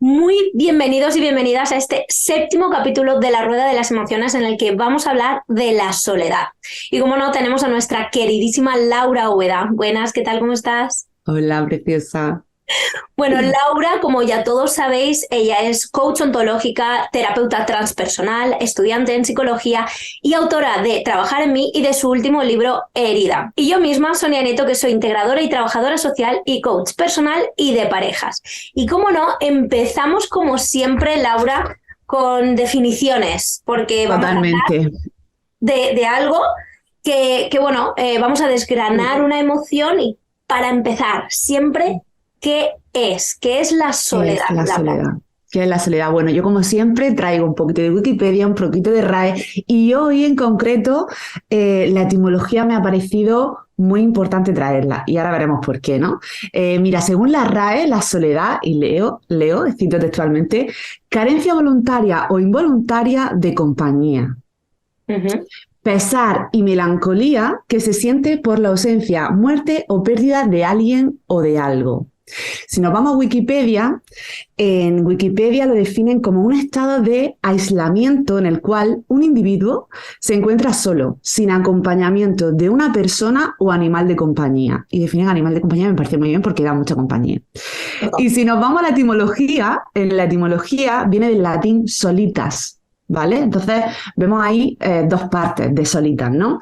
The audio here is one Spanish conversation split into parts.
Muy bienvenidos y bienvenidas a este séptimo capítulo de La Rueda de las Emociones en el que vamos a hablar de la soledad. Y como no, tenemos a nuestra queridísima Laura Úbeda. Buenas, ¿qué tal? ¿Cómo estás? Hola, preciosa. Bueno, Laura, como ya todos sabéis, ella es coach ontológica, terapeuta transpersonal, estudiante en psicología y autora de Trabajar en mí y de su último libro, Herida. Y yo misma, Sonia Nieto, que soy integradora y trabajadora social y coach personal y de parejas. Y como no, empezamos como siempre, Laura, con definiciones, porque vamos a hablar Totalmente. de algo vamos a desgranar una emoción y para empezar, siempre, ¿Qué es la ¿Qué es soledad, la Laura? soledad? ¿Qué es la soledad? Bueno, yo como siempre traigo un poquito de Wikipedia, un poquito de RAE y hoy en concreto la etimología me ha parecido muy importante traerla y ahora veremos por qué, ¿no? Mira, según la RAE, la soledad, y cito textualmente, carencia voluntaria o involuntaria de compañía. Uh-huh. Pesar y melancolía que se siente por la ausencia, muerte o pérdida de alguien o de algo. Si nos vamos a Wikipedia, en Wikipedia lo definen como un estado de aislamiento en el cual un individuo se encuentra solo, sin acompañamiento de una persona o animal de compañía. Y definen animal de compañía me parece muy bien porque da mucha compañía. Y si nos vamos a la etimología, en la etimología viene del latín solitas, ¿vale? Entonces vemos ahí dos partes de solitas, ¿no?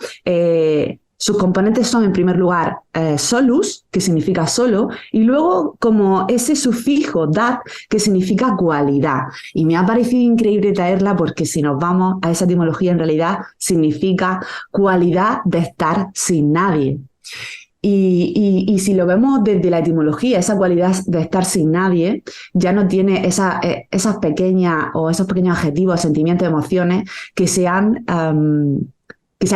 Sus componentes son, en primer lugar, solus, que significa solo, y luego como ese sufijo dat, que significa cualidad. Y me ha parecido increíble traerla porque si nos vamos a esa etimología, en realidad significa cualidad de estar sin nadie. Y si lo vemos desde la etimología, esa cualidad de estar sin nadie ya no tiene esas pequeñas o esos pequeños adjetivos, sentimientos, emociones que se han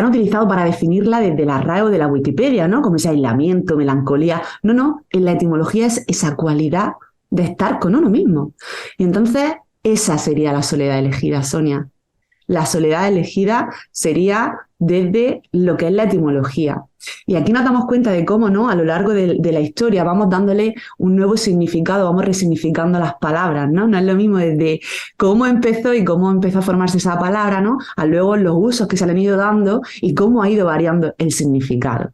utilizado para definirla desde la RAE o de la Wikipedia, ¿no? Como ese aislamiento, melancolía. No, no, en la etimología es esa cualidad de estar con uno mismo. Y entonces esa sería la soledad elegida, Sonia. La soledad elegida sería desde lo que es la etimología. Y aquí nos damos cuenta de cómo, ¿no? A lo largo de la historia vamos dándole un nuevo significado, vamos resignificando las palabras, ¿no? No es lo mismo desde cómo empezó y cómo empezó a formarse esa palabra, ¿no? A luego los usos que se le han ido dando y cómo ha ido variando el significado.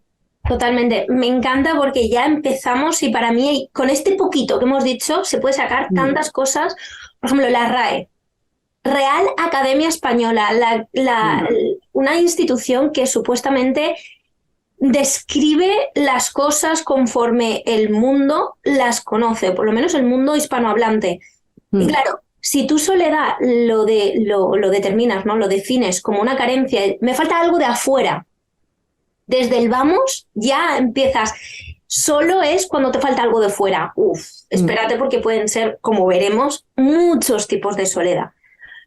Totalmente. Me encanta porque ya empezamos y para mí, con este poquito que hemos dicho, se puede sacar Mm, tantas cosas. Por ejemplo, la RAE. Real Academia Española, mm, una institución que supuestamente describe las cosas conforme el mundo las conoce, por lo menos el mundo hispanohablante. Y mm. claro, si tú soledad lo determinas, ¿no? Lo defines como una carencia, me falta algo de afuera. Desde el vamos ya empiezas. Solo es cuando te falta algo de fuera. Uf, Mm, espérate porque pueden ser, como veremos, muchos tipos de soledad.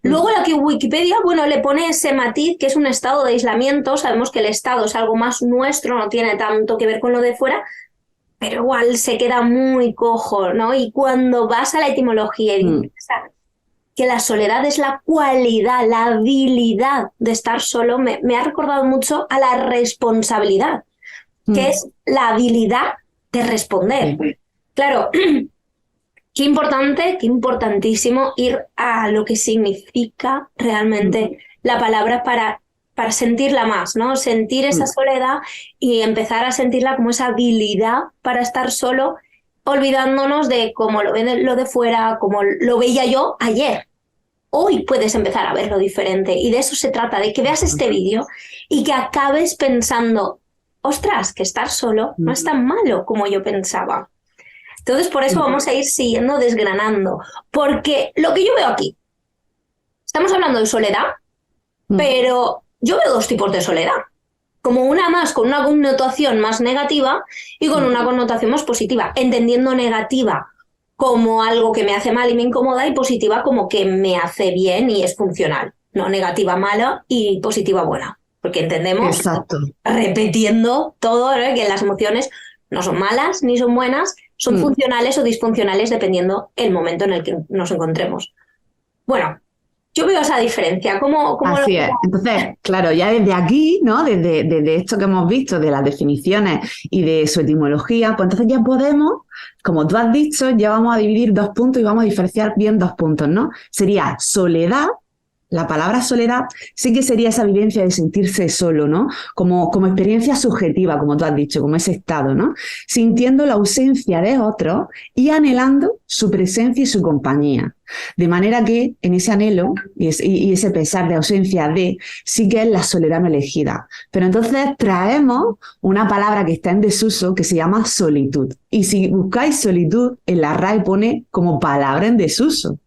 Luego mm. la que Wikipedia, bueno, le pone ese matiz que es un estado de aislamiento. Sabemos que el estado es algo más nuestro, no tiene tanto que ver con lo de fuera, pero igual se queda muy cojo, ¿no? Y cuando vas a la etimología y Mm, piensas que la soledad es la cualidad, la habilidad de estar solo, me ha recordado mucho a la responsabilidad, que mm. es la habilidad de responder. Sí. Claro, qué importante, qué importantísimo ir a lo que significa Mm, realmente la palabra para sentirla más, ¿no? Sentir esa mm. soledad y empezar a sentirla como esa habilidad para estar solo, olvidándonos de cómo lo ve lo de fuera, como lo veía yo ayer. Hoy puedes empezar a verlo diferente y de eso se trata, de que veas este vídeo y que acabes pensando, ostras, que estar solo no es Mm, tan malo como yo pensaba. Entonces, por eso mm, vamos a ir siguiendo desgranando, porque lo que yo veo aquí, estamos hablando de soledad, mm. pero yo veo dos tipos de soledad, como una más con una connotación más negativa y con Mm. una connotación más positiva, entendiendo negativa como algo que me hace mal y me incomoda y positiva como que me hace bien y es funcional, no negativa mala y positiva buena, porque entendemos, Exacto. repitiendo todo, ¿no? Que las emociones no son malas ni son buenas, son Mm, funcionales o disfuncionales dependiendo el momento en el que nos encontremos. Bueno, Yo veo esa diferencia. ¿Cómo Así es. Entonces, claro, ya desde aquí, ¿no? Desde esto que hemos visto, de las definiciones y de su etimología, pues entonces ya podemos, como tú has dicho, ya vamos a dividir 2 puntos y vamos a diferenciar bien 2 puntos, ¿no? Sería soledad. La palabra soledad sí que sería esa vivencia de sentirse solo, ¿no? Como experiencia subjetiva, como tú has dicho, como ese estado, ¿no? Sintiendo la ausencia de otros y anhelando su presencia y su compañía. De manera que en ese anhelo y ese pesar de ausencia de, sí que es la soledad no elegida. Pero entonces traemos una palabra que está en desuso que se llama solitud. Y si buscáis solitud, en la RAE pone como palabra en desuso.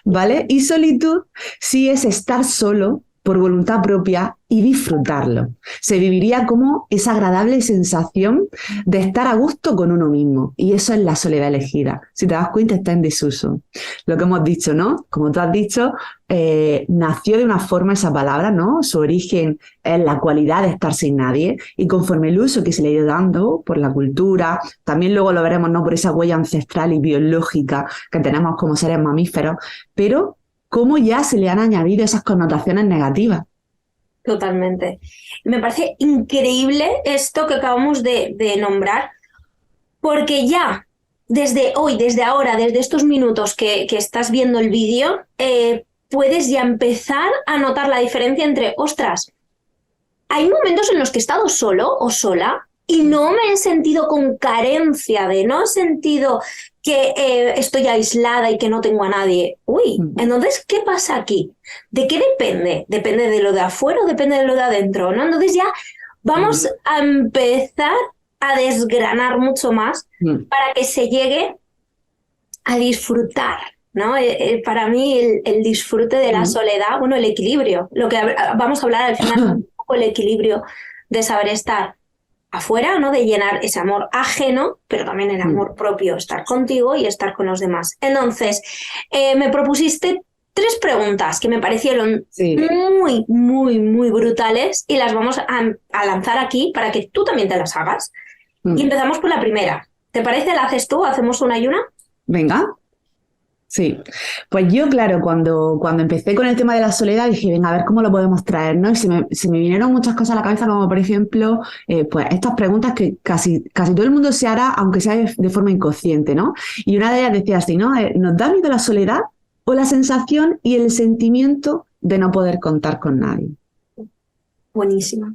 ¿Vale? Y solitud sí es estar solo por voluntad propia y disfrutarlo. Se viviría como esa agradable sensación de estar a gusto con uno mismo. Y eso es la soledad elegida. Si te das cuenta, está en desuso. Lo que hemos dicho, ¿no? Como tú has dicho, nació de una forma esa palabra, ¿no? Su origen es la cualidad de estar sin nadie. Y conforme el uso que se le ha ido dando por la cultura, también luego lo veremos, ¿no? Por esa huella ancestral y biológica que tenemos como seres mamíferos, pero cómo ya se le han añadido esas connotaciones negativas. Totalmente. Me parece increíble esto que acabamos de nombrar, porque ya desde hoy, desde ahora, desde estos minutos que estás viendo el vídeo, puedes ya empezar a notar la diferencia entre, ostras, hay momentos en los que he estado solo o sola y no me he sentido con carencia no he sentido que estoy aislada y que no tengo a nadie. Uy, entonces, ¿qué pasa aquí? ¿De qué depende? ¿Depende de lo de afuera o depende de lo de adentro? ¿No? Entonces ya vamos a empezar a desgranar mucho más para que se llegue a disfrutar, ¿no? Para mí el disfrute de la soledad, bueno, el equilibrio, lo que vamos a hablar al final, un poco el equilibrio de saber estar afuera, ¿no? De llenar ese amor ajeno, pero también el amor propio, estar contigo y estar con los demás. Entonces, me propusiste 3 preguntas que me parecieron muy, muy, muy brutales y las vamos a lanzar aquí para que tú también te las hagas. Y empezamos por la primera. ¿Te parece? ¿La haces tú? ¿Hacemos una y una? Venga. Sí, pues yo, claro, cuando empecé con el tema de la soledad dije, venga, a ver cómo lo podemos traer, ¿no? Y se me vinieron muchas cosas a la cabeza, como por ejemplo, pues estas preguntas que casi todo el mundo se hará, aunque sea de forma inconsciente, ¿no? Y una de ellas decía así, ¿no? ¿Nos da miedo la soledad o la sensación y el sentimiento de no poder contar con nadie? Buenísima.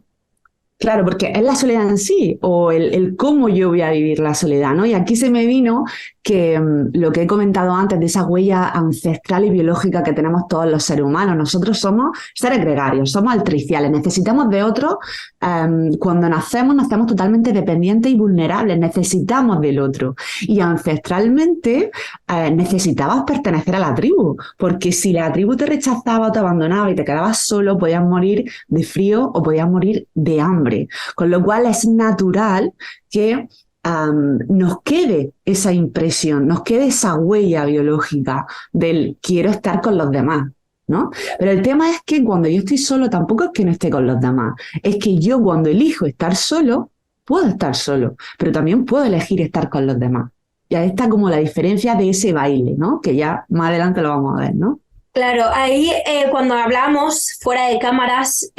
Claro, porque es la soledad en sí, o el cómo yo voy a vivir la soledad, ¿no? Y aquí se me vino que lo que he comentado antes de esa huella ancestral y biológica que tenemos todos los seres humanos. Nosotros somos seres gregarios, somos altriciales, necesitamos de otros. Cuando nacemos totalmente dependientes y vulnerables, necesitamos del otro. Y ancestralmente necesitabas pertenecer a la tribu, porque si la tribu te rechazaba o te abandonaba y te quedabas solo, podías morir de frío o podías morir de hambre. Con lo cual es natural que nos quede esa impresión, nos quede esa huella biológica del quiero estar con los demás, ¿no? Pero el tema es que cuando yo estoy solo tampoco es que no esté con los demás, es que yo cuando elijo estar solo, puedo estar solo, pero también puedo elegir estar con los demás. Y ahí está como la diferencia de ese baile, ¿no? Que ya más adelante lo vamos a ver, ¿no? Claro, ahí cuando hablamos fuera de cámaras,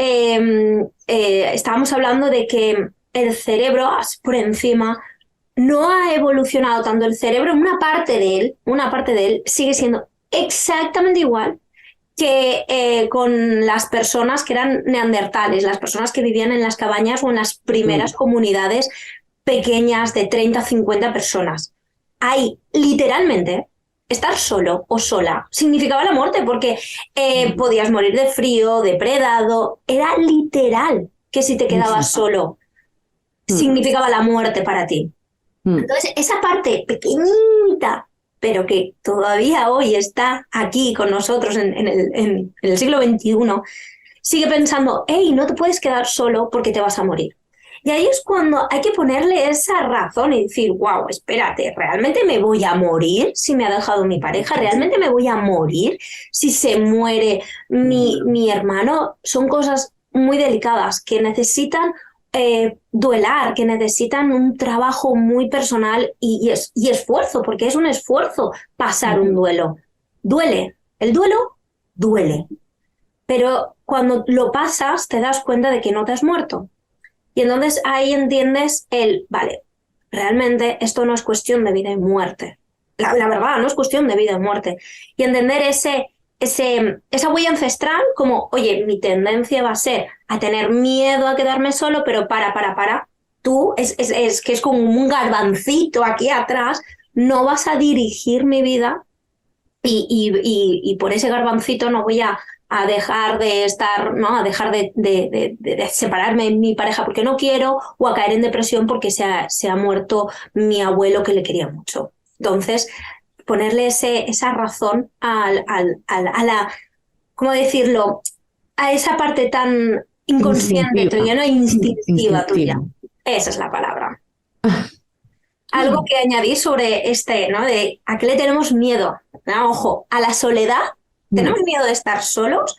estábamos hablando de que el cerebro, por encima, no ha evolucionado tanto el cerebro, una parte de él sigue siendo exactamente igual que con las personas que eran neandertales, las personas que vivían en las cabañas o en las primeras comunidades pequeñas de 30 a 50 personas. Ahí, literalmente, estar solo o sola significaba la muerte porque podías morir de frío, depredado. Era literal que si te quedabas solo significaba la muerte para ti. Entonces, esa parte pequeñita, pero que todavía hoy está aquí con nosotros en el siglo XXI, sigue pensando, hey, no te puedes quedar solo porque te vas a morir. Y ahí es cuando hay que ponerle esa razón y decir, wow, espérate, ¿realmente me voy a morir si me ha dejado mi pareja? ¿Realmente me voy a morir si se muere mi hermano? Son cosas muy delicadas que necesitan duelar, que necesitan un trabajo muy personal y esfuerzo, porque es un esfuerzo pasar un duelo. Duele. El duelo duele. pero cuando lo pasas te das cuenta de que no te has muerto. Y entonces ahí entiendes vale, realmente esto no es cuestión de vida y muerte. La verdad, no es cuestión de vida y muerte. Y entender esa huella ancestral como, oye, mi tendencia va a ser a tener miedo a quedarme solo, pero para. Tú, es que es como un garbancito aquí atrás, no vas a dirigir mi vida y por ese garbancito no voy a dejar de estar, ¿no? A dejar de separarme de mi pareja porque no quiero, o a caer en depresión porque se ha muerto mi abuelo que le quería mucho. Entonces, ponerle esa razón a la, ¿cómo decirlo? A esa parte tan inconsciente tuya, no instintiva tuya. Esa es la palabra. Algo que añadí sobre ¿no? De a qué le tenemos miedo. ¿No? Ojo, a la soledad. ¿Tenemos miedo de estar solos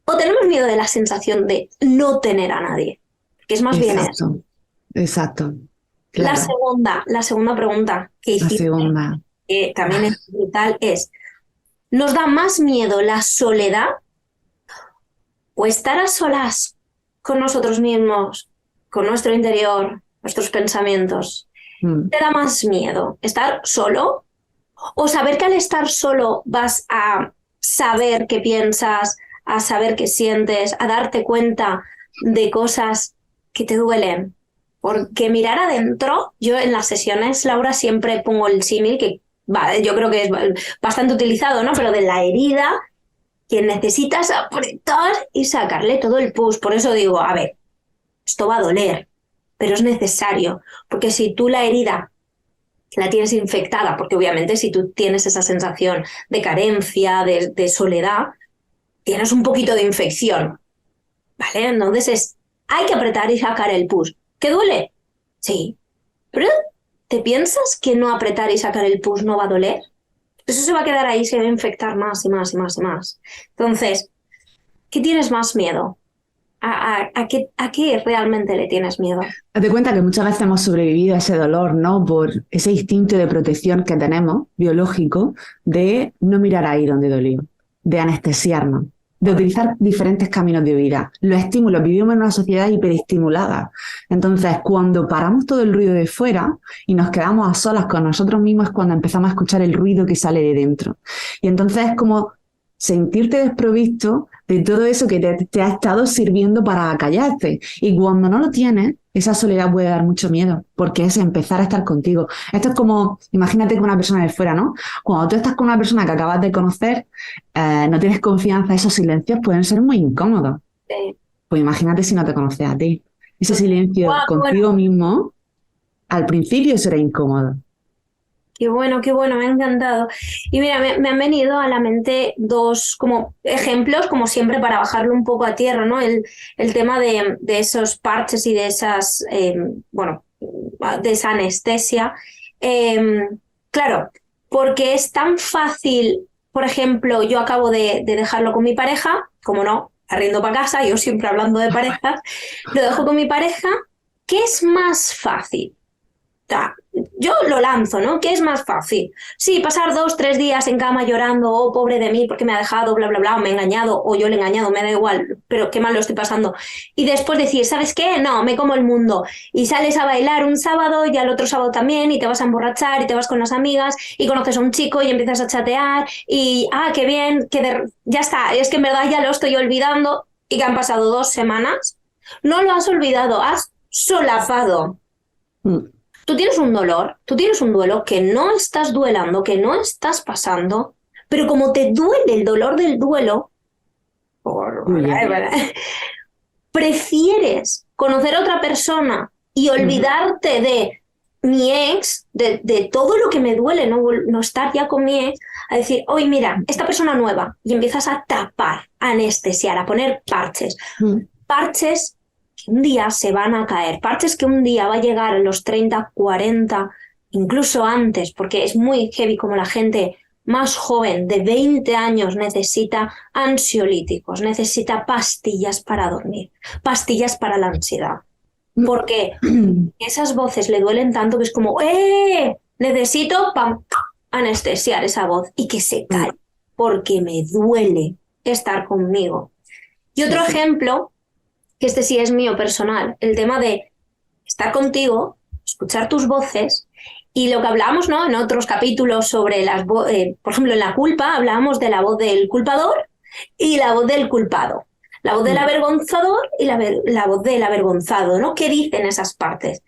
o tenemos miedo de la sensación de no tener a nadie? Que es más bien eso. Exacto. Claro. La segunda pregunta que hiciste, que también es brutal, es: ¿nos da más miedo la soledad o estar a solas con nosotros mismos, con nuestro interior, nuestros pensamientos? ¿Te da más miedo estar solo o saber que al estar solo vas a saber qué piensas, a saber qué sientes, a darte cuenta de cosas que te duelen? Porque mirar adentro, yo en las sesiones, Laura, siempre pongo el símil que yo creo que es bastante utilizado, ¿no? Pero de la herida que necesitas apretar y sacarle todo el pus. Por eso digo, a ver, esto va a doler, pero es necesario, porque si tú la herida la tienes infectada, porque obviamente si tú tienes esa sensación de carencia, de soledad, tienes un poquito de infección, ¿vale? Entonces hay que apretar y sacar el pus. ¿Qué duele? Sí, pero ¿te piensas que no apretar y sacar el pus no va a doler? Eso se va a quedar ahí, se va a infectar más y más y más y más. Entonces, ¿qué tienes más miedo? ¿A qué realmente le tienes miedo? Date cuenta que muchas veces hemos sobrevivido a ese dolor, ¿no? Por ese instinto de protección que tenemos, biológico, de no mirar ahí donde dolió, de anestesiarnos, de utilizar diferentes caminos de huida. Los estímulos, vivimos en una sociedad hiperestimulada. Entonces, cuando paramos todo el ruido de fuera y nos quedamos a solas con nosotros mismos, es cuando empezamos a escuchar el ruido que sale de dentro. Y entonces es como sentirte desprovisto de todo eso que te ha estado sirviendo para callarte. Y cuando no lo tienes, esa soledad puede dar mucho miedo, porque es empezar a estar contigo. Esto es como, imagínate con una persona de fuera, ¿no? Cuando tú estás con una persona que acabas de conocer, no tienes confianza, esos silencios pueden ser muy incómodos. Sí. Pues imagínate si no te conoces a ti. Ese silencio contigo mismo, al principio será incómodo. Qué bueno, me ha encantado. Y mira, me han venido a la mente dos como ejemplos, como siempre, para bajarlo un poco a tierra, ¿no? El tema de esos parches y de esas, de esa anestesia. Claro, porque es tan fácil, por ejemplo, yo acabo de dejarlo con mi pareja, como no, arriendo para casa, yo siempre hablando de parejas, lo dejo con mi pareja. ¿Qué es más fácil? Yo lo lanzo, ¿no? ¿Qué es más fácil? Sí, pasar 2-3 días en cama llorando, oh, pobre de mí, porque me ha dejado, bla, bla, bla, o me ha engañado, o yo le he engañado, me da igual, pero qué mal lo estoy pasando. Y después decir, ¿sabes qué? No, me como el mundo. Y sales a bailar un sábado y al otro sábado también, y te vas a emborrachar, y te vas con las amigas, y conoces a un chico y empiezas a chatear, y, qué bien, ya está, es que en verdad ya lo estoy olvidando, y que han pasado 2 semanas. No lo has olvidado, has solapado. Tú tienes un dolor, tú tienes un duelo que no estás duelando, que no estás pasando, pero como te duele el dolor del duelo, prefieres conocer a otra persona y olvidarte de mi ex, de todo lo que me duele, no estar ya con mi ex, a decir, oye, mira, esta persona nueva, y empiezas a tapar, a anestesiar, a poner parches. Parches que un día se van a caer, parches que un día va a llegar a los 30, 40, incluso antes, porque es muy heavy como la gente más joven de 20 años necesita ansiolíticos, necesita pastillas para dormir, pastillas para la ansiedad. Porque esas voces le duelen tanto que es como, necesito anestesiar esa voz y que se calle, porque me duele estar conmigo. Y otro ejemplo, que este sí es mío personal, el tema de estar contigo, escuchar tus voces. Y lo que hablábamos, ¿no?, en otros capítulos sobre las voces, por ejemplo, en la culpa hablábamos de la voz del culpador y la voz del culpado. La voz del avergonzador y la voz del avergonzado, ¿no? ¿Qué dicen esas partes?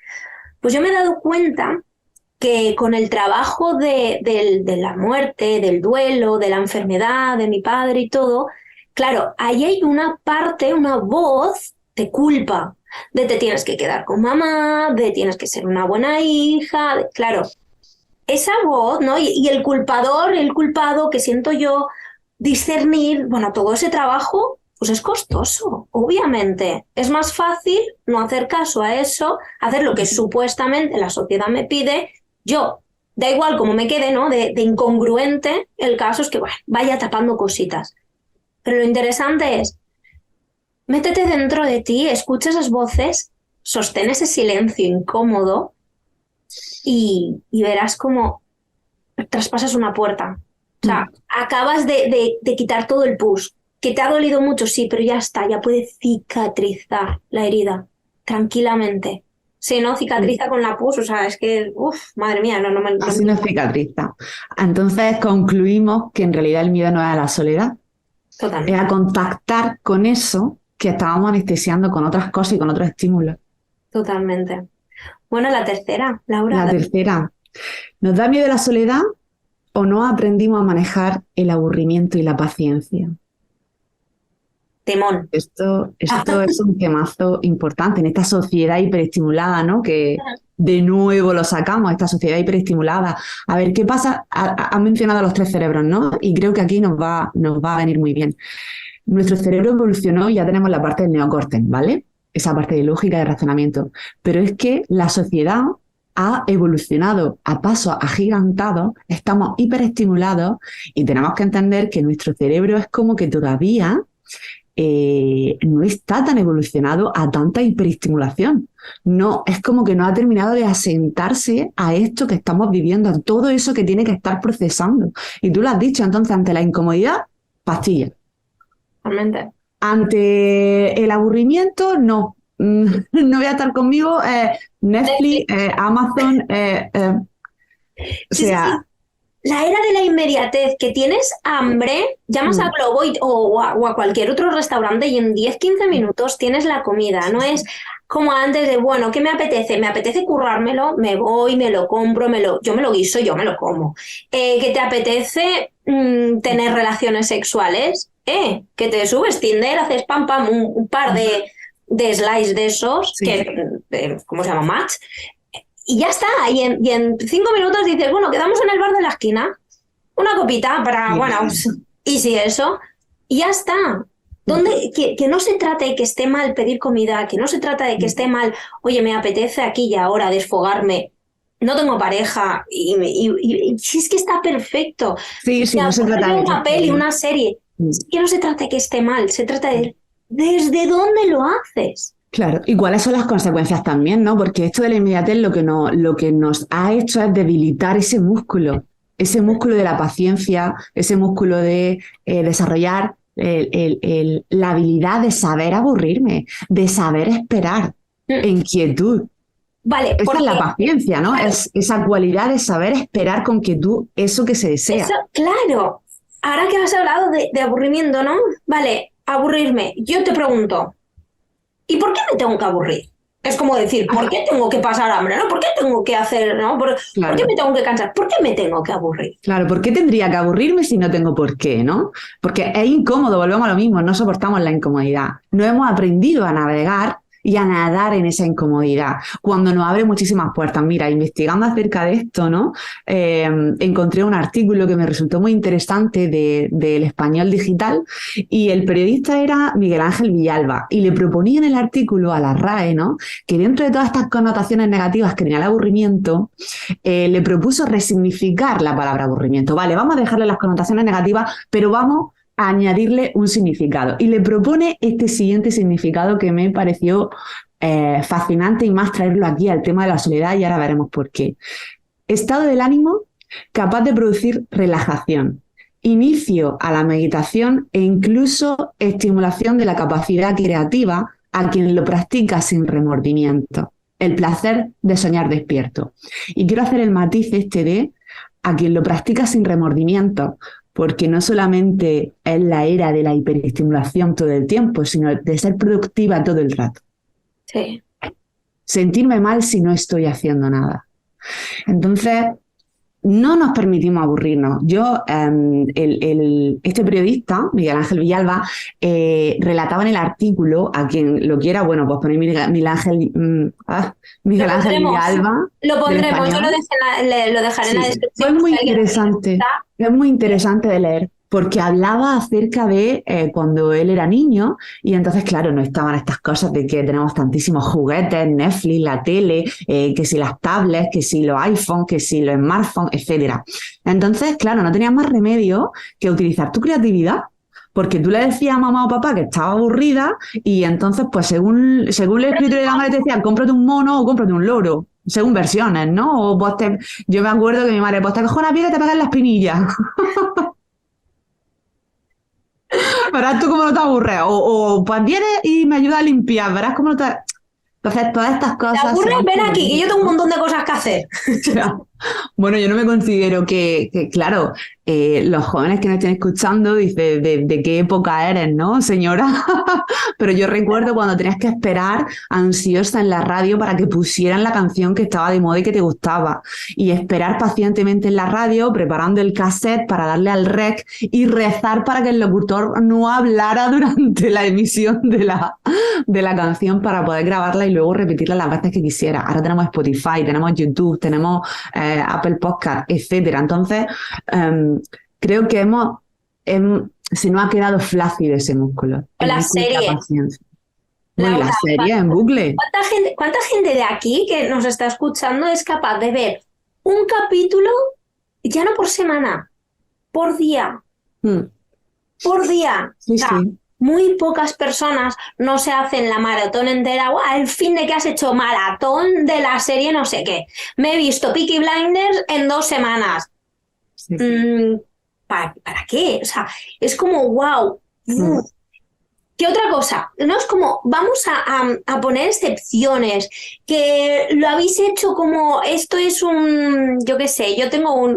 Pues yo me he dado cuenta que con el trabajo de la muerte, del duelo, de la enfermedad, de mi padre y todo, claro, ahí hay una parte, una voz de culpa, de te tienes que quedar con mamá, de tienes que ser una buena hija, claro, esa voz, ¿no? Y el culpador, el culpado que siento yo, discernir, bueno, todo ese trabajo, pues es costoso, obviamente. Es más fácil no hacer caso a eso, hacer lo que supuestamente la sociedad me pide. Yo, da igual cómo me quede, ¿no?, de incongruente, el caso es que bueno, vaya tapando cositas. Pero lo interesante es, métete dentro de ti, escucha esas voces, sostén ese silencio incómodo y verás cómo traspasas una puerta. O sea, acabas de quitar todo el pus, que te ha dolido mucho, sí, pero ya está, ya puede cicatrizar la herida tranquilamente. Si no cicatriza con la pus, o sea, es que, madre mía, no me... Así no cicatriza. Entonces concluimos que en realidad el miedo no es a la soledad, Totalmente. es a contactar con eso que estábamos anestesiando con otras cosas y con otros estímulos. Totalmente. Bueno, la tercera, Laura. La tercera, ¿nos da miedo la soledad o no aprendimos a manejar el aburrimiento y la paciencia? Temón. Esto es un temazo importante en esta sociedad hiperestimulada, ¿no? Que de nuevo lo sacamos, esta sociedad hiperestimulada. A ver, ¿qué pasa? Han mencionado los 3 cerebros, ¿no? Y creo que aquí nos va a venir muy bien. Nuestro cerebro evolucionó y ya tenemos la parte del neocórtex, ¿vale? Esa parte de lógica y de razonamiento. Pero es que la sociedad ha evolucionado a pasos agigantados, estamos hiperestimulados y tenemos que entender que nuestro cerebro es como que todavía no está tan evolucionado a tanta hiperestimulación. No, es como que no ha terminado de asentarse a esto que estamos viviendo, a todo eso que tiene que estar procesando. Y tú lo has dicho, entonces, ante la incomodidad, pastilla. Totalmente. Ante el aburrimiento, no. No voy a estar conmigo, Netflix, Amazon, o sea... Sí. La era de la inmediatez, que tienes hambre, llamas a Globo o a cualquier otro restaurante y en 10-15 minutos tienes la comida. No es como antes de, bueno, ¿qué me apetece? Me apetece currármelo, me voy, me lo compro, yo me lo guiso, yo me lo como. ¿Que te apetece tener relaciones sexuales? Que te subes Tinder, haces pam, pam, un par de slides de esos, Sí. ¿Cómo se llama? Match. Y ya está, y en 5 minutos dices, bueno, quedamos en el bar de la esquina, una copita para, Sí. bueno, y si eso, y ya está. Que no se trata de que esté mal pedir comida, que no se trata de que esté mal, oye, me apetece aquí y ahora desfogarme, no tengo pareja, y si es que está perfecto. Sí, no se trata de una peli, una serie, es que no se trata de que esté mal, se trata de desde dónde lo haces. Claro, y cuáles son las consecuencias también, ¿no? Porque esto de la inmediatez lo que nos ha hecho es debilitar ese músculo de la paciencia, ese músculo de desarrollar la habilidad de saber aburrirme, de saber esperar en quietud. Vale, Esa es la paciencia, ¿no? Claro. Es esa cualidad de saber esperar con quietud eso que se desea. Eso, claro. Ahora que has hablado de aburrimiento, ¿no? Vale, aburrirme. Yo te pregunto, ¿y por qué me tengo que aburrir? Es como decir, ¿por qué tengo que pasar hambre? ¿No? ¿Por qué tengo que hacer? ¿No? ¿Por qué me tengo que cansar? ¿Por qué me tengo que aburrir? Claro, ¿por qué tendría que aburrirme si no tengo por qué, ¿no? Porque es incómodo, volvemos a lo mismo, no soportamos la incomodidad. No hemos aprendido a navegar y a nadar en esa incomodidad, cuando nos abre muchísimas puertas. Mira, investigando acerca de esto, ¿no? Encontré un artículo que me resultó muy interesante del Español Digital y el periodista era Miguel Ángel Villalba y le proponía en el artículo a la RAE, ¿no?, que dentro de todas estas connotaciones negativas que tenía el aburrimiento, le propuso resignificar la palabra aburrimiento. Vale, vamos a dejarle las connotaciones negativas, pero vamos a añadirle un significado. Y le propone este siguiente significado que me pareció fascinante y más traerlo aquí al tema de la soledad y ahora veremos por qué. Estado del ánimo capaz de producir relajación inicio a la meditación e incluso estimulación de la capacidad creativa a quien lo practica sin remordimiento. El placer de soñar despierto. Y quiero hacer el matiz de a quien lo practica sin remordimiento, porque no solamente es la era de la hiperestimulación todo el tiempo, sino de ser productiva todo el rato. Sí. Sentirme mal si no estoy haciendo nada. Entonces, no nos permitimos aburrirnos. Yo, este periodista, Miguel Ángel Villalba, relataba en el artículo, a quien lo quiera, bueno, pues ponéis Miguel Ángel Villalba. Lo pondremos, yo lo dejaré en la descripción. Fue muy interesante, es muy interesante de leer, porque hablaba acerca de cuando él era niño y entonces, claro, no estaban estas cosas de que tenemos tantísimos juguetes, Netflix, la tele, que si las tablets, que si los iPhones, que si los smartphones, etcétera. Entonces, claro, no tenías más remedio que utilizar tu creatividad, porque tú le decías a mamá o papá que estaba aburrida y entonces, pues según el espíritu de la madre te decía, cómprate un mono o cómprate un loro, según versiones, ¿no? O pues yo me acuerdo que mi madre, pues te cojo una piedra y te pegas en la espinilla. Verás tú cómo no te aburres. O pues vienes y me ayudas a limpiar. Verás cómo no te... Entonces, todas estas cosas... ¿Te aburres? Ven aquí, que yo tengo un montón de cosas que hacer. Bueno, yo no me considero que claro, los jóvenes que nos estén escuchando dicen, ¿de qué época eres, no, señora? Pero yo recuerdo cuando tenías que esperar ansiosa en la radio para que pusieran la canción que estaba de moda y que te gustaba. Y esperar pacientemente en la radio, preparando el cassette para darle al rec y rezar para que el locutor no hablara durante la emisión de la canción para poder grabarla y luego repetirla las veces que quisiera. Ahora tenemos Spotify, tenemos YouTube, tenemos Apple Podcast, etcétera. Entonces, creo que se nos ha quedado flácido ese músculo. La serie. La serie en bucle. ¿Cuánta gente de aquí que nos está escuchando es capaz de ver un capítulo, ya no por semana, por día? Por día. Sí, o sea, sí. Muy pocas personas no se hacen la maratón entera. Al fin de que has hecho maratón de la serie no sé qué. Me he visto Peaky Blinders en 2 semanas. Sí. ¿Para qué? O sea, es como wow. ¿Qué otra cosa? No es como, vamos a poner excepciones, que lo habéis hecho como, esto es yo qué sé, yo tengo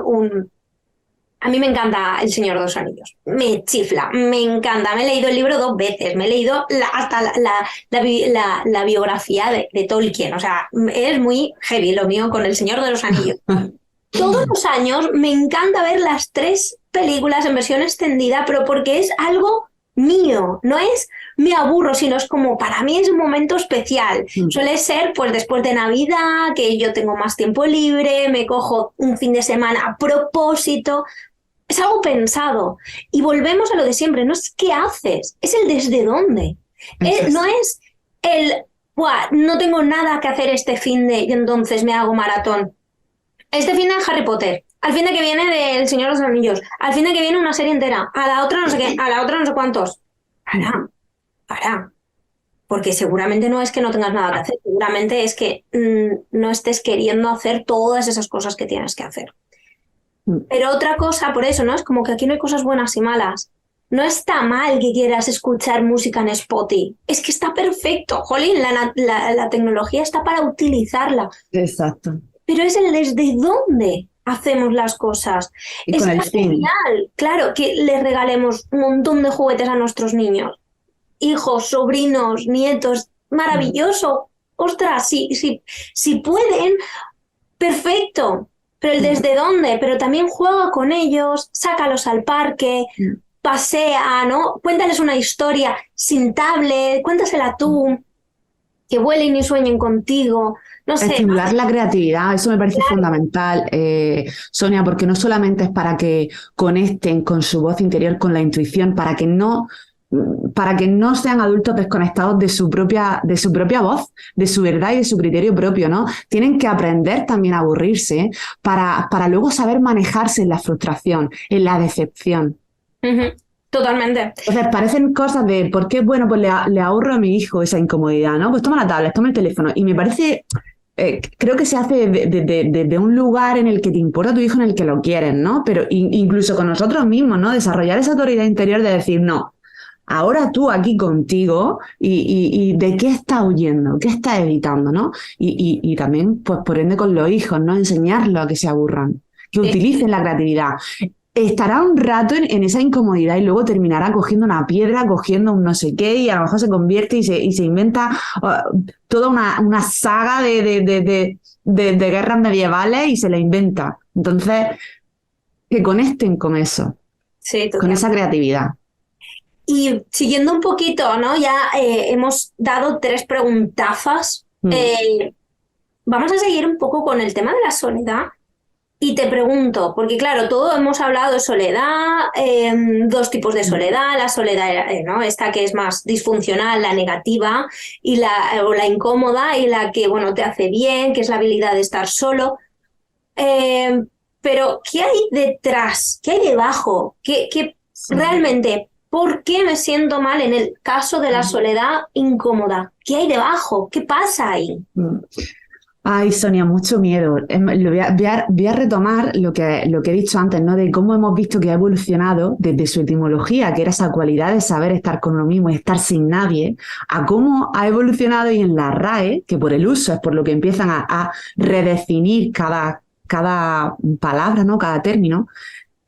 a mí me encanta El Señor de los Anillos, me chifla, me encanta, me he leído el libro 2 veces, me he leído hasta la biografía de Tolkien, o sea, es muy heavy lo mío con El Señor de los Anillos. Todos los años me encanta ver las 3 películas en versión extendida, pero porque es algo mío, no es me aburro, sino es como para mí es un momento especial. Suele ser pues después de Navidad, que yo tengo más tiempo libre, me cojo un fin de semana a propósito. Es algo pensado. Y volvemos a lo de siempre, no es qué haces, es el desde dónde. No es el no tengo nada que hacer este fin de y entonces me hago maratón. Este fin de Harry Potter, al fin de que viene del Señor de los Anillos, al fin de que viene una serie entera, a la otra no sé qué, a la otra no sé cuántos. Para. Porque seguramente no es que no tengas nada que hacer, seguramente es que no estés queriendo hacer todas esas cosas que tienes que hacer. Pero otra cosa, por eso, ¿no? Es como que aquí no hay cosas buenas y malas. No está mal que quieras escuchar música en Spotify. Es que está perfecto. Jolín, la tecnología está para utilizarla. Exacto. Pero es el desde dónde hacemos las cosas. Y con el fin. Genial, claro, que les regalemos un montón de juguetes a nuestros niños. Hijos, sobrinos, nietos. Maravilloso. Ostras, si pueden, perfecto. Pero el desde dónde, pero también juega con ellos, sácalos al parque, pasea, ¿no? Cuéntales una historia sin tablet, cuéntasela tú, que vuelen y sueñen contigo, no sé. Estimular la creatividad, eso me parece fundamental, Sonia, porque no solamente es para que conecten con su voz interior, con la intuición, para que no sean adultos desconectados de su propia voz, de su verdad y de su criterio propio, ¿no? Tienen que aprender también a aburrirse para luego saber manejarse en la frustración, en la decepción. Totalmente. Entonces parecen cosas de ¿por qué? Bueno, pues le ahorro a mi hijo esa incomodidad, ¿no? Pues toma la tablet, toma el teléfono. Y me parece creo que se hace de un lugar en el que te importa tu hijo, en el que lo quieres, ¿no? Pero incluso con nosotros mismos, ¿no? Desarrollar esa autoridad interior de decir, no, ahora tú aquí contigo y de qué estás huyendo, qué estás evitando, ¿no? Y también, pues por ende con los hijos, ¿no? Enseñarlos a que se aburran, que utilicen la creatividad. Estará un rato en esa incomodidad y luego terminará cogiendo una piedra, cogiendo un no sé qué y a lo mejor se convierte y se inventa toda una saga de guerras medievales y se la inventa. Entonces, que conecten con eso, Sí, con esa creatividad. Y siguiendo un poquito, ¿no? Ya hemos dado 3 preguntazas. Vamos a seguir un poco con el tema de la soledad. Y te pregunto, porque claro, todos hemos hablado de soledad, 2 tipos de soledad, la soledad, ¿no? Esta que es más disfuncional, la negativa, o la incómoda, y la que, bueno, te hace bien, que es la habilidad de estar solo. Pero, ¿qué hay detrás? ¿Qué hay debajo? Realmente, ¿por qué me siento mal en el caso de la soledad incómoda? ¿Qué hay debajo? ¿Qué pasa ahí? Ay, Sonia, mucho miedo. Voy a retomar lo que he dicho antes, ¿no? De cómo hemos visto que ha evolucionado desde su etimología, que era esa cualidad de saber estar con uno mismo y estar sin nadie, a cómo ha evolucionado y en la RAE, que por el uso es por lo que empiezan a redefinir cada palabra, ¿no? Cada término.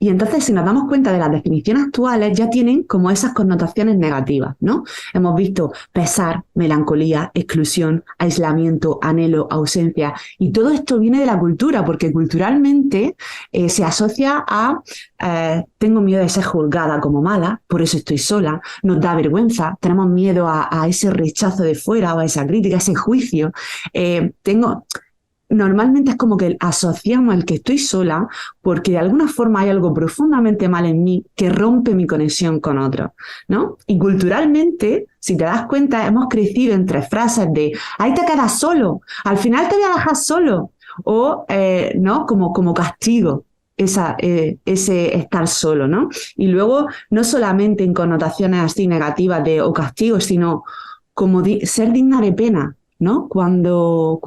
Y entonces, si nos damos cuenta de las definiciones actuales, ya tienen como esas connotaciones negativas, ¿no? Hemos visto pesar, melancolía, exclusión, aislamiento, anhelo, ausencia. Y todo esto viene de la cultura, porque culturalmente se asocia a tengo miedo de ser juzgada como mala, por eso estoy sola, nos da vergüenza, tenemos miedo a ese rechazo de fuera o a esa crítica, a ese juicio. Normalmente es como que asociamos el que estoy sola porque de alguna forma hay algo profundamente mal en mí que rompe mi conexión con otros, ¿no? Y culturalmente, si te das cuenta, hemos crecido entre frases de ahí te quedas solo, al final te voy a dejar solo, o ¿no? Como castigo. Ese estar solo, ¿no? Y luego, no solamente en connotaciones así negativas o castigo, sino como ser digna de pena, ¿no? Cuando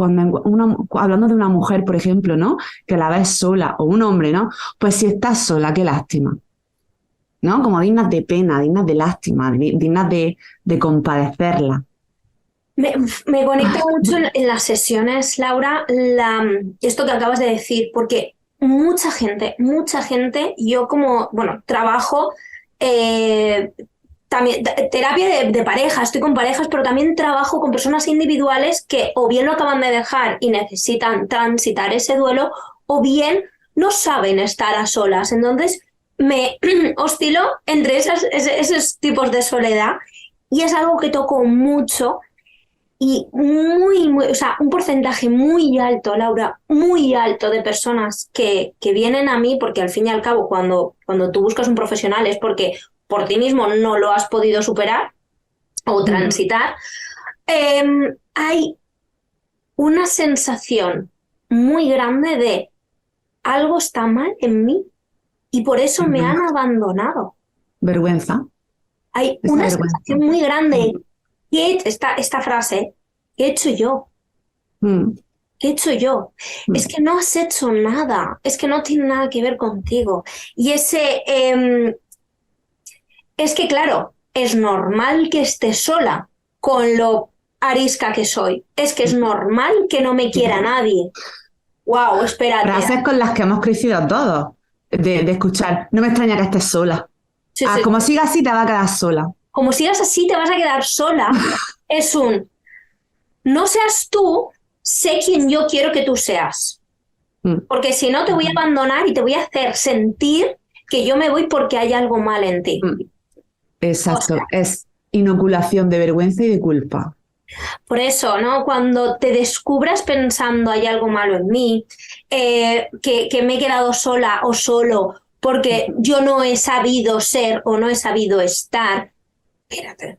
hablando de una mujer, por ejemplo, ¿no? Que la ves sola, o un hombre, ¿no? Pues si estás sola, qué lástima, ¿no? Como dignas de pena, dignas de lástima, dignas de compadecerla. Me conecta mucho en las sesiones, Laura, esto que acabas de decir, porque mucha gente, yo como, bueno, trabajo también terapia de pareja, estoy con parejas, pero también trabajo con personas individuales que o bien lo acaban de dejar y necesitan transitar ese duelo, o bien no saben estar a solas. Entonces me oscilo entre esos tipos de soledad y es algo que toco mucho y o sea, un porcentaje muy alto, Laura, muy alto de personas que vienen a mí, porque al fin y al cabo cuando tú buscas un profesional es porque por ti mismo no lo has podido superar o transitar, hay una sensación muy grande de algo está mal en mí y por eso me han abandonado. Vergüenza. Hay una sensación muy grande. Esta frase, ¿qué he hecho yo? ¿Qué he hecho yo? Es que no has hecho nada, es que no tiene nada que ver contigo. Y es que, claro, es normal que esté sola con lo arisca que soy. Es que es normal que no me quiera nadie. Wow, espérate. Frases con las que hemos crecido todos, de escuchar, no me extraña que estés sola. Sí. Como sigas así, te vas a quedar sola. Como sigas así, te vas a quedar sola. Es no seas tú, sé quién yo quiero que tú seas. Porque si no, te voy a abandonar y te voy a hacer sentir que yo me voy porque hay algo mal en ti. Exacto, es inoculación de vergüenza y de culpa. Por eso, ¿no? Cuando te descubras pensando hay algo malo en mí, que me he quedado sola o solo porque yo no he sabido ser o no he sabido estar, espérate,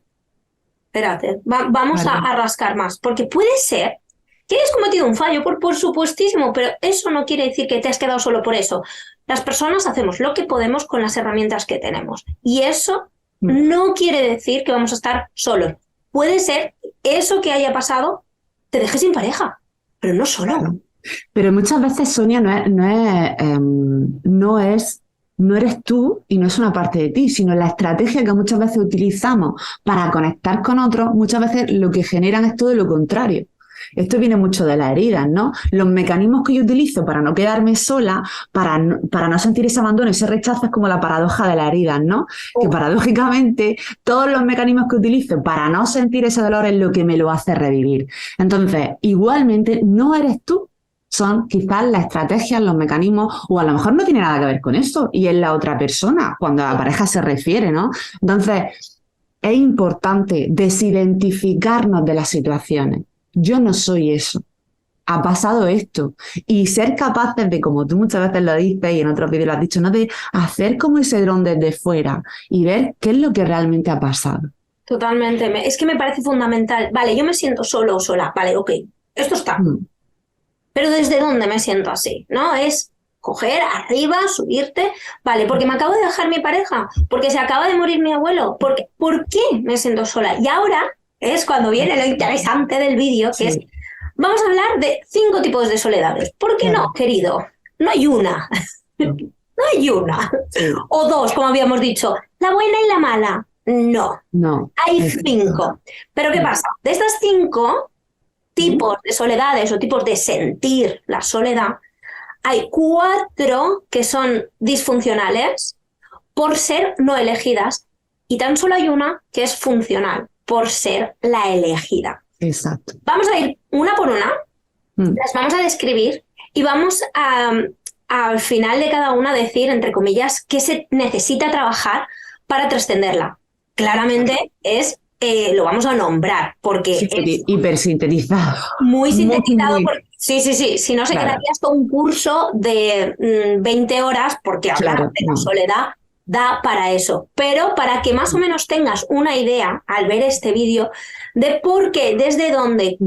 vamos a rascar más, porque puede ser que hayas cometido un fallo, por supuestísimo, pero eso no quiere decir que te has quedado solo por eso. Las personas hacemos lo que podemos con las herramientas que tenemos y eso no quiere decir que vamos a estar solos. Puede ser eso que haya pasado te deje sin pareja. pero no solo. Claro. Pero muchas veces, Sonia, no eres tú y no es una parte de ti, sino la estrategia que muchas veces utilizamos para conectar con otros, muchas veces lo que generan es todo lo contrario. Esto viene mucho de las heridas, ¿no? Los mecanismos que yo utilizo para no quedarme sola, para no sentir ese abandono, ese rechazo, es como la paradoja de las heridas, ¿no? Que paradójicamente todos los mecanismos que utilizo para no sentir ese dolor es lo que me lo hace revivir. Entonces, igualmente, no eres tú. Son quizás las estrategias, los mecanismos, o a lo mejor no tiene nada que ver con eso, y es la otra persona, cuando a la pareja se refiere, ¿no? Entonces, es importante desidentificarnos de las situaciones. Yo no soy eso. Ha pasado esto. Y ser capaces de, como tú muchas veces lo dices y en otros vídeos lo has dicho, ¿no? De hacer como ese dron desde fuera y ver qué es lo que realmente ha pasado. Totalmente. Es que me parece fundamental. Vale, yo me siento solo o sola. Vale, ok. Esto está. Pero ¿desde dónde me siento así? ¿No? Es coger arriba, subirte. Vale, porque me acabo de dejar mi pareja. Porque se acaba de morir mi abuelo. ¿Por qué me siento sola? Y ahora es cuando viene lo interesante del vídeo, que es, vamos a hablar de 5 tipos de soledades. ¿Por qué no, querido? No hay una. No hay una. O 2, como habíamos dicho. La buena y la mala. No. Hay 5. Pero ¿qué pasa? De estas 5 tipos de soledades o tipos de sentir la soledad, hay 4 que son disfuncionales por ser no elegidas y tan solo hay una que es funcional por ser la elegida. Exacto. Vamos a ir una por una, las vamos a describir y vamos al final de cada una decir, entre comillas, qué se necesita trabajar para trascenderla. Claramente es, lo vamos a nombrar porque es hipersintetizado. Muy sintetizado. Sí, si no se quedaría esto un curso de 20 horas porque hablar de la soledad da para eso, pero para que más o menos tengas una idea al ver este vídeo de por qué, desde dónde,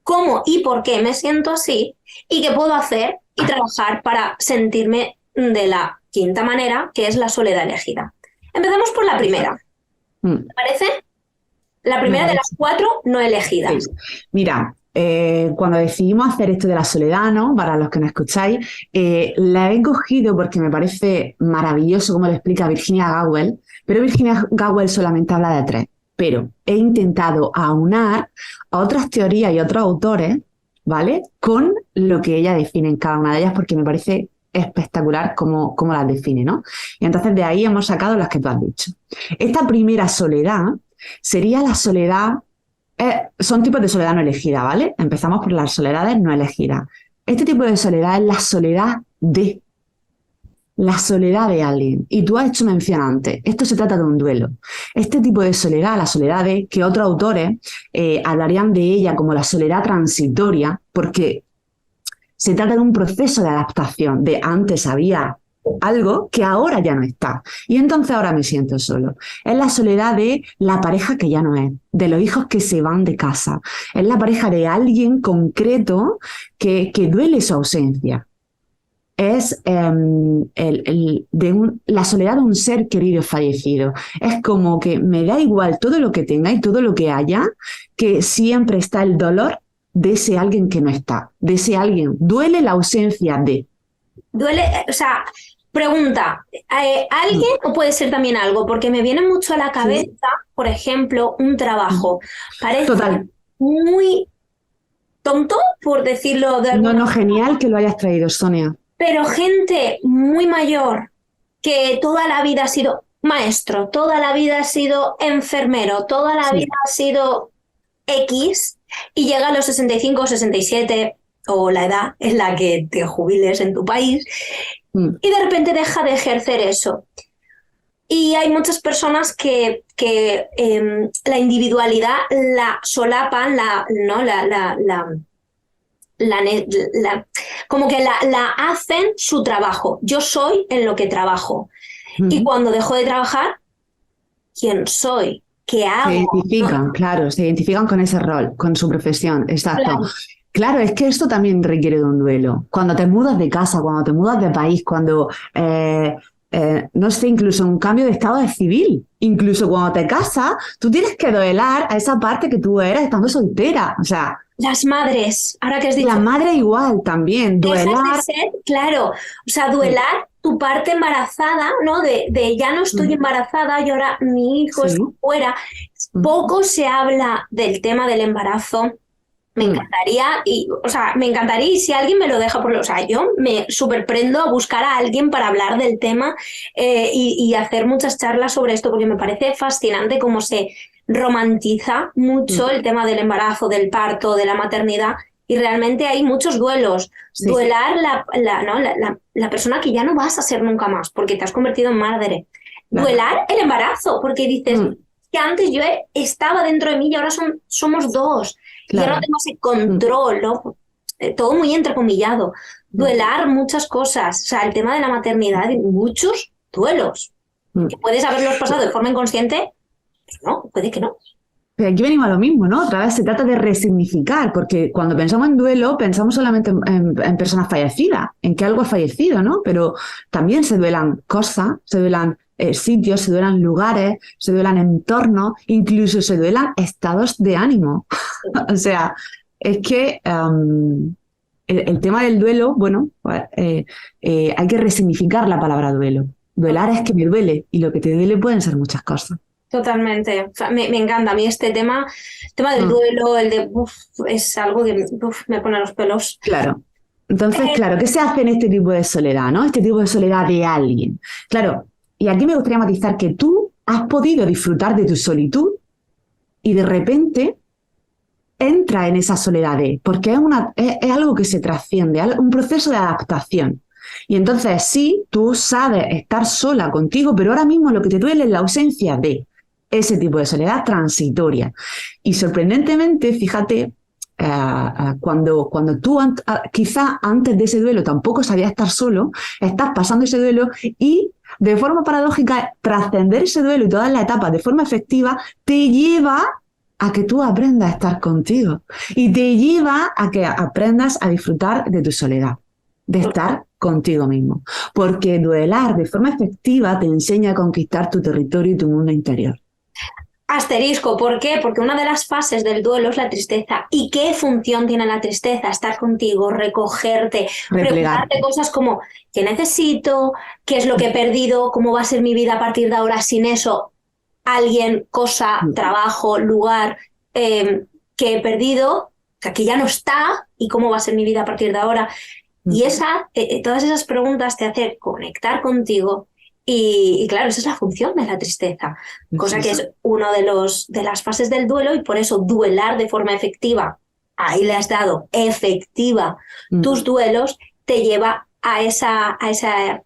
cómo y por qué me siento así y qué puedo hacer y trabajar para sentirme de la 5ª manera, que es la soledad elegida. Empezamos por la primera. ¿Te parece? La primera de las 4 no elegidas. Sí. Mira, cuando decidimos hacer esto de la soledad, ¿no? Para los que me escucháis, la he cogido porque me parece maravilloso como lo explica Virginia Gowell, pero Virginia Gowell solamente habla de 3. Pero he intentado aunar a otras teorías y otros autores, ¿vale? Con lo que ella define en cada una de ellas porque me parece espectacular cómo las define, ¿no? Y entonces de ahí hemos sacado las que tú has dicho. Esta primera soledad sería la soledad. Son tipos de soledad no elegida, ¿vale? Empezamos por las soledades no elegidas. Este tipo de soledad es la soledad de alguien. Y tú has hecho mención antes, esto se trata de un duelo. Este tipo de soledad, la soledad de, que otros autores hablarían de ella como la soledad transitoria, porque se trata de un proceso de adaptación, de antes había algo que ahora ya no está. Y entonces ahora me siento solo. Es la soledad de la pareja que ya no es, de los hijos que se van de casa. Es la pareja de alguien concreto que duele su ausencia. Es la soledad de un ser querido fallecido. Es como que me da igual todo lo que tenga y todo lo que haya, que siempre está el dolor de ese alguien que no está, de ese alguien. Duele la ausencia de. Duele, o sea, pregunta, ¿alguien o puede ser también algo? Porque me viene mucho a la cabeza, por ejemplo, un trabajo. Parece muy tonto, por decirlo de alguna manera. No, genial que lo hayas traído, Sonia. Pero gente muy mayor que toda la vida ha sido maestro, toda la vida ha sido enfermero, toda la vida ha sido X y llega a los 65 o 67 o la edad en la que te jubiles en tu país y de repente deja de ejercer eso. Y hay muchas personas que la individualidad la solapan, como que la hacen su trabajo. Yo soy en lo que trabajo. Y cuando dejo de trabajar, ¿quién soy? ¿Qué hago? Se identifican, claro, se identifican con ese rol, con su profesión, exacto. Claro, es que esto también requiere de un duelo. Cuando te mudas de casa, cuando te mudas de país, cuando, no sé, incluso un cambio de estado civil, incluso cuando te casas, tú tienes que duelar a esa parte que tú eras estando soltera. O sea, Las madres, ahora que has dicho. La madre igual también, Dejas duelar. de ser, claro, o sea, duelar tu parte embarazada, ¿no? De ya no estoy embarazada y ahora mi hijo está Sí. fuera. Poco se habla del tema del embarazo. Me encantaría, me encantaría y si alguien me lo deja, o sea, yo me superprendo a buscar a alguien para hablar del tema y hacer muchas charlas sobre esto, porque me parece fascinante cómo se romantiza mucho el tema del embarazo, del parto, de la maternidad, y realmente hay muchos duelos. Sí. Duelar la persona que ya no vas a ser nunca más, porque te has convertido en madre. Claro. Duelar el embarazo, porque dices que antes yo estaba dentro de mí y ahora somos dos. Claro. Ya no tengo ese control, ¿no? Todo muy entrecomillado. Duelar muchas cosas. O sea, el tema de la maternidad, muchos duelos. Que puedes haberlos pasado de forma inconsciente, pero no, puede que no. Pero aquí venimos a lo mismo, ¿no? Otra vez se trata de resignificar, porque cuando pensamos en duelo, pensamos solamente en personas fallecidas, en que algo ha fallecido, ¿no? Pero también se duelan cosas, se duelan sitios, se duelan lugares, se duelan entornos, incluso se duelan estados de ánimo. O sea, es que el tema del duelo, bueno, pues, hay que resignificar la palabra duelo. Duelar es que me duele, y lo que te duele pueden ser muchas cosas. Totalmente. O sea, me encanta a mí este tema del duelo, el de es algo que me pone los pelos. Claro. Entonces, claro, ¿qué se hace en este tipo de soledad, ¿no? Este tipo de soledad de alguien. Claro, y aquí me gustaría matizar que tú has podido disfrutar de tu solitud y de repente entra en esa soledad porque es algo que se trasciende, un proceso de adaptación. Y entonces sí, tú sabes estar sola contigo, pero ahora mismo lo que te duele es la ausencia de ese tipo de soledad transitoria. Y sorprendentemente, fíjate, cuando tú quizá antes de ese duelo tampoco sabías estar solo, estás pasando ese duelo y de forma paradójica trascender ese duelo y todas las etapas de forma efectiva te lleva a que tú aprendas a estar contigo y te lleva a que aprendas a disfrutar de tu soledad, de estar contigo mismo, porque duelar de forma efectiva te enseña a conquistar tu territorio y tu mundo interior. Asterisco, ¿por qué? Porque una de las fases del duelo es la tristeza. ¿Y qué función tiene la tristeza? Estar contigo, recogerte, preguntarte cosas como ¿qué necesito? ¿Qué es lo que he perdido? ¿Cómo va a ser mi vida a partir de ahora sin eso? Alguien, cosa, trabajo, lugar que he perdido, que aquí ya no está, y cómo va a ser mi vida a partir de ahora. Y todas esas preguntas te hacen conectar contigo. Y claro, esa es la función de la tristeza, cosa que es una de las fases del duelo, y por eso duelar de forma efectiva, ahí le has dado efectiva tus duelos, te lleva a esa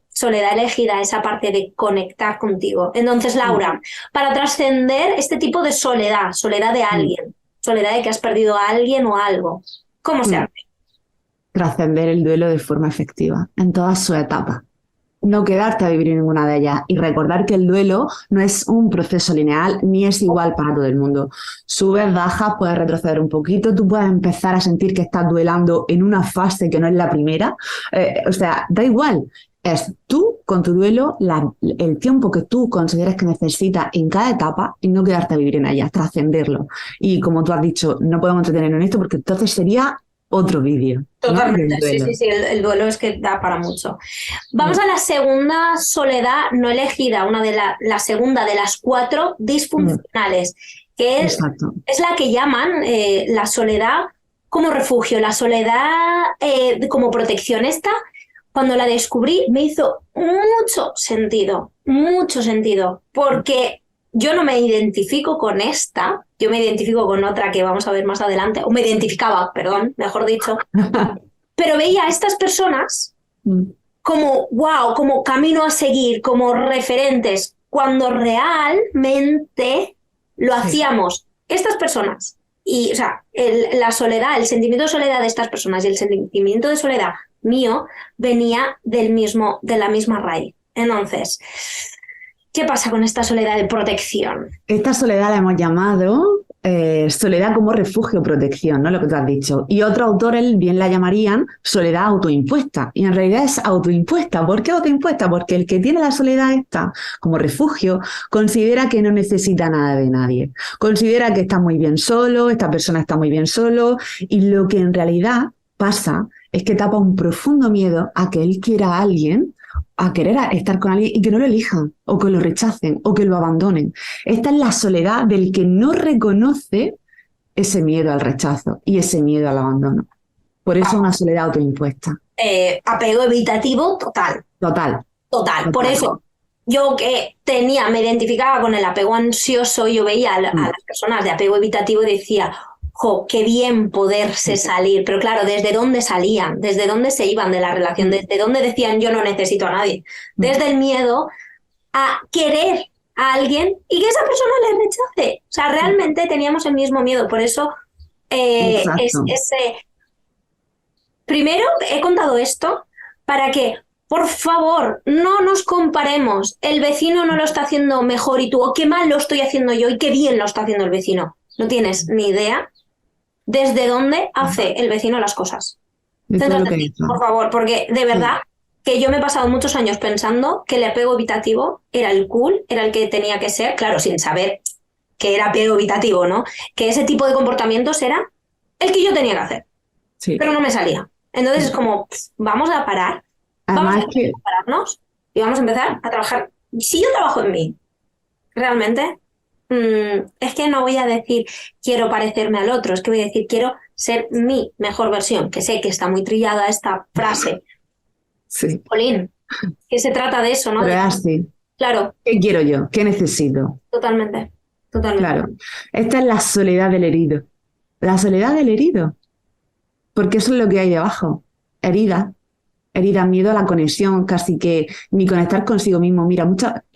soledad elegida, a esa parte de conectar contigo. Entonces, Laura, para trascender este tipo de soledad de alguien, soledad de que has perdido a alguien o algo, ¿cómo se hace? Trascender el duelo de forma efectiva, en todas sus etapas. No quedarte a vivir en ninguna de ellas y recordar que el duelo no es un proceso lineal ni es igual para todo el mundo. Subes, bajas, puedes retroceder un poquito, tú puedes empezar a sentir que estás duelando en una fase que no es la primera. O sea, da igual. Es tú con tu duelo, el tiempo que tú consideres que necesitas en cada etapa y no quedarte a vivir en ellas, trascenderlo. Y como tú has dicho, no podemos entretenernos en esto porque entonces sería otro vídeo. Totalmente, ¿no? Sí, el duelo es que da para mucho. Vamos a la segunda soledad no elegida, una de la segunda de las 4 disfuncionales, que es la que llaman la soledad como refugio, la soledad como protección. Esta, cuando la descubrí, me hizo mucho sentido, porque yo no me identifico con esta, yo me identifico con otra que vamos a ver más adelante, o me identificaba, perdón, mejor dicho, pero veía a estas personas como, wow, como camino a seguir, como referentes, cuando realmente lo hacíamos estas personas. Y, o sea, la soledad, el sentimiento de soledad de estas personas y el sentimiento de soledad mío venía de la misma raíz. Entonces, ¿qué pasa con esta soledad de protección? Esta soledad la hemos llamado soledad como refugio o protección, ¿no? Lo que tú has dicho. Y otros autores bien la llamarían soledad autoimpuesta. Y en realidad es autoimpuesta. ¿Por qué autoimpuesta? Porque el que tiene la soledad esta como refugio considera que no necesita nada de nadie. Considera que está muy bien solo, esta persona está muy bien solo, y lo que en realidad pasa es que tapa un profundo miedo a que él quiera a alguien, a querer estar con alguien y que no lo elijan, o que lo rechacen, o que lo abandonen. Esta es la soledad del que no reconoce ese miedo al rechazo y ese miedo al abandono. Por eso es una soledad autoimpuesta. Apego evitativo total. Total. Por eso, yo que me identificaba con el apego ansioso, yo veía a las personas de apego evitativo y decía, jo, qué bien poderse salir. Pero claro, ¿desde dónde salían? ¿Desde dónde se iban de la relación? ¿Desde dónde decían yo no necesito a nadie? Desde el miedo a querer a alguien y que esa persona le rechace. O sea, realmente teníamos el mismo miedo. Por eso, primero he contado esto para que, por favor, no nos comparemos. El vecino no lo está haciendo mejor y tú, o qué mal lo estoy haciendo yo y qué bien lo está haciendo el vecino. No tienes ni idea desde dónde hace el vecino las cosas. Céntrate en ti, por favor, porque de verdad que yo me he pasado muchos años pensando que el apego evitativo era el cool, era el que tenía que ser, claro, sin saber que era apego evitativo, ¿no? Que ese tipo de comportamientos era el que yo tenía que hacer, pero no me salía. Entonces es como, vamos a parar, vamos a pararnos y vamos a empezar a trabajar. Si yo trabajo en mí, realmente, es que no voy a decir quiero parecerme al otro, es que voy a decir quiero ser mi mejor versión, que sé que está muy trillada esta frase. Sí. Jolín, que se trata de eso, ¿no? Pero es así. Claro. ¿Qué quiero yo? ¿Qué necesito? Totalmente. Claro. Esta es la soledad del herido. La soledad del herido. Porque eso es lo que hay debajo. Herida, miedo a la conexión, casi que ni conectar consigo mismo. Mira,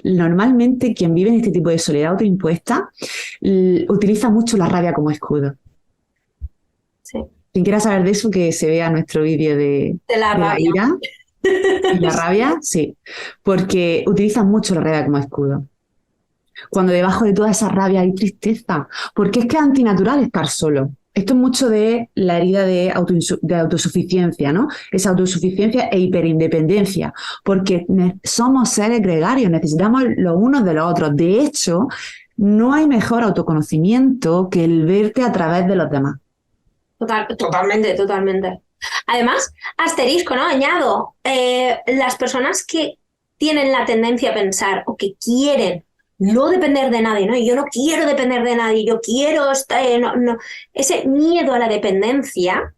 normalmente quien vive en este tipo de soledad autoimpuesta utiliza mucho la rabia como escudo. Sí. Quien quiera saber de eso, que se vea nuestro vídeo de la ira y la rabia, sí, porque utilizan mucho la rabia como escudo. Cuando debajo de toda esa rabia hay tristeza, porque es que es antinatural estar solo. Esto es mucho de la herida de autosuficiencia, ¿no? Esa autosuficiencia e hiperindependencia, porque somos seres gregarios, necesitamos los unos de los otros. De hecho, no hay mejor autoconocimiento que el verte a través de los demás. Totalmente. Además, asterisco, ¿no? Añado, las personas que tienen la tendencia a pensar o que quieren no depender de nadie, ¿no? Yo no quiero depender de nadie, yo quiero ese miedo a la dependencia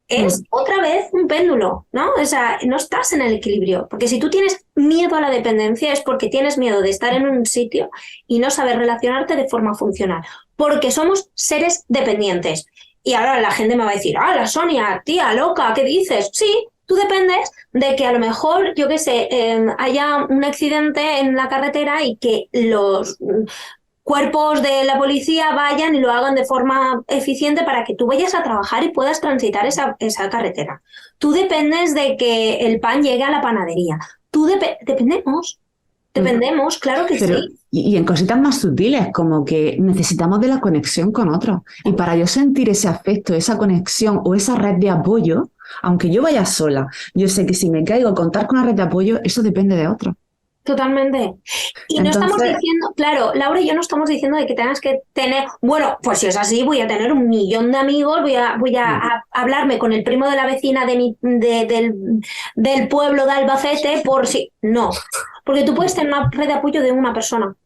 es otra vez un péndulo, ¿no? O sea, no estás en el equilibrio, porque si tú tienes miedo a la dependencia es porque tienes miedo de estar en un sitio y no saber relacionarte de forma funcional, porque somos seres dependientes. Y ahora la gente me va a decir, la Sonia, tía, loca, ¿qué dices? Sí, tú dependes de que a lo mejor, yo qué sé, haya un accidente en la carretera y que los cuerpos de la policía vayan y lo hagan de forma eficiente para que tú vayas a trabajar y puedas transitar esa carretera. Tú dependes de que el pan llegue a la panadería. Dependemos, claro que pero, sí. Y en cositas más sutiles, como que necesitamos de la conexión con otros. Y para yo sentir ese afecto, esa conexión o esa red de apoyo, aunque yo vaya sola, yo sé que si me caigo, contar con una red de apoyo, eso depende de otro. Totalmente. Y no estamos diciendo, claro, Laura y yo no estamos diciendo de que tengas que tener, bueno, pues si es así, voy a tener 1 millón de amigos, voy a hablarme con el primo de la vecina del pueblo de Albacete por si... No, porque tú puedes tener una red de apoyo de una persona,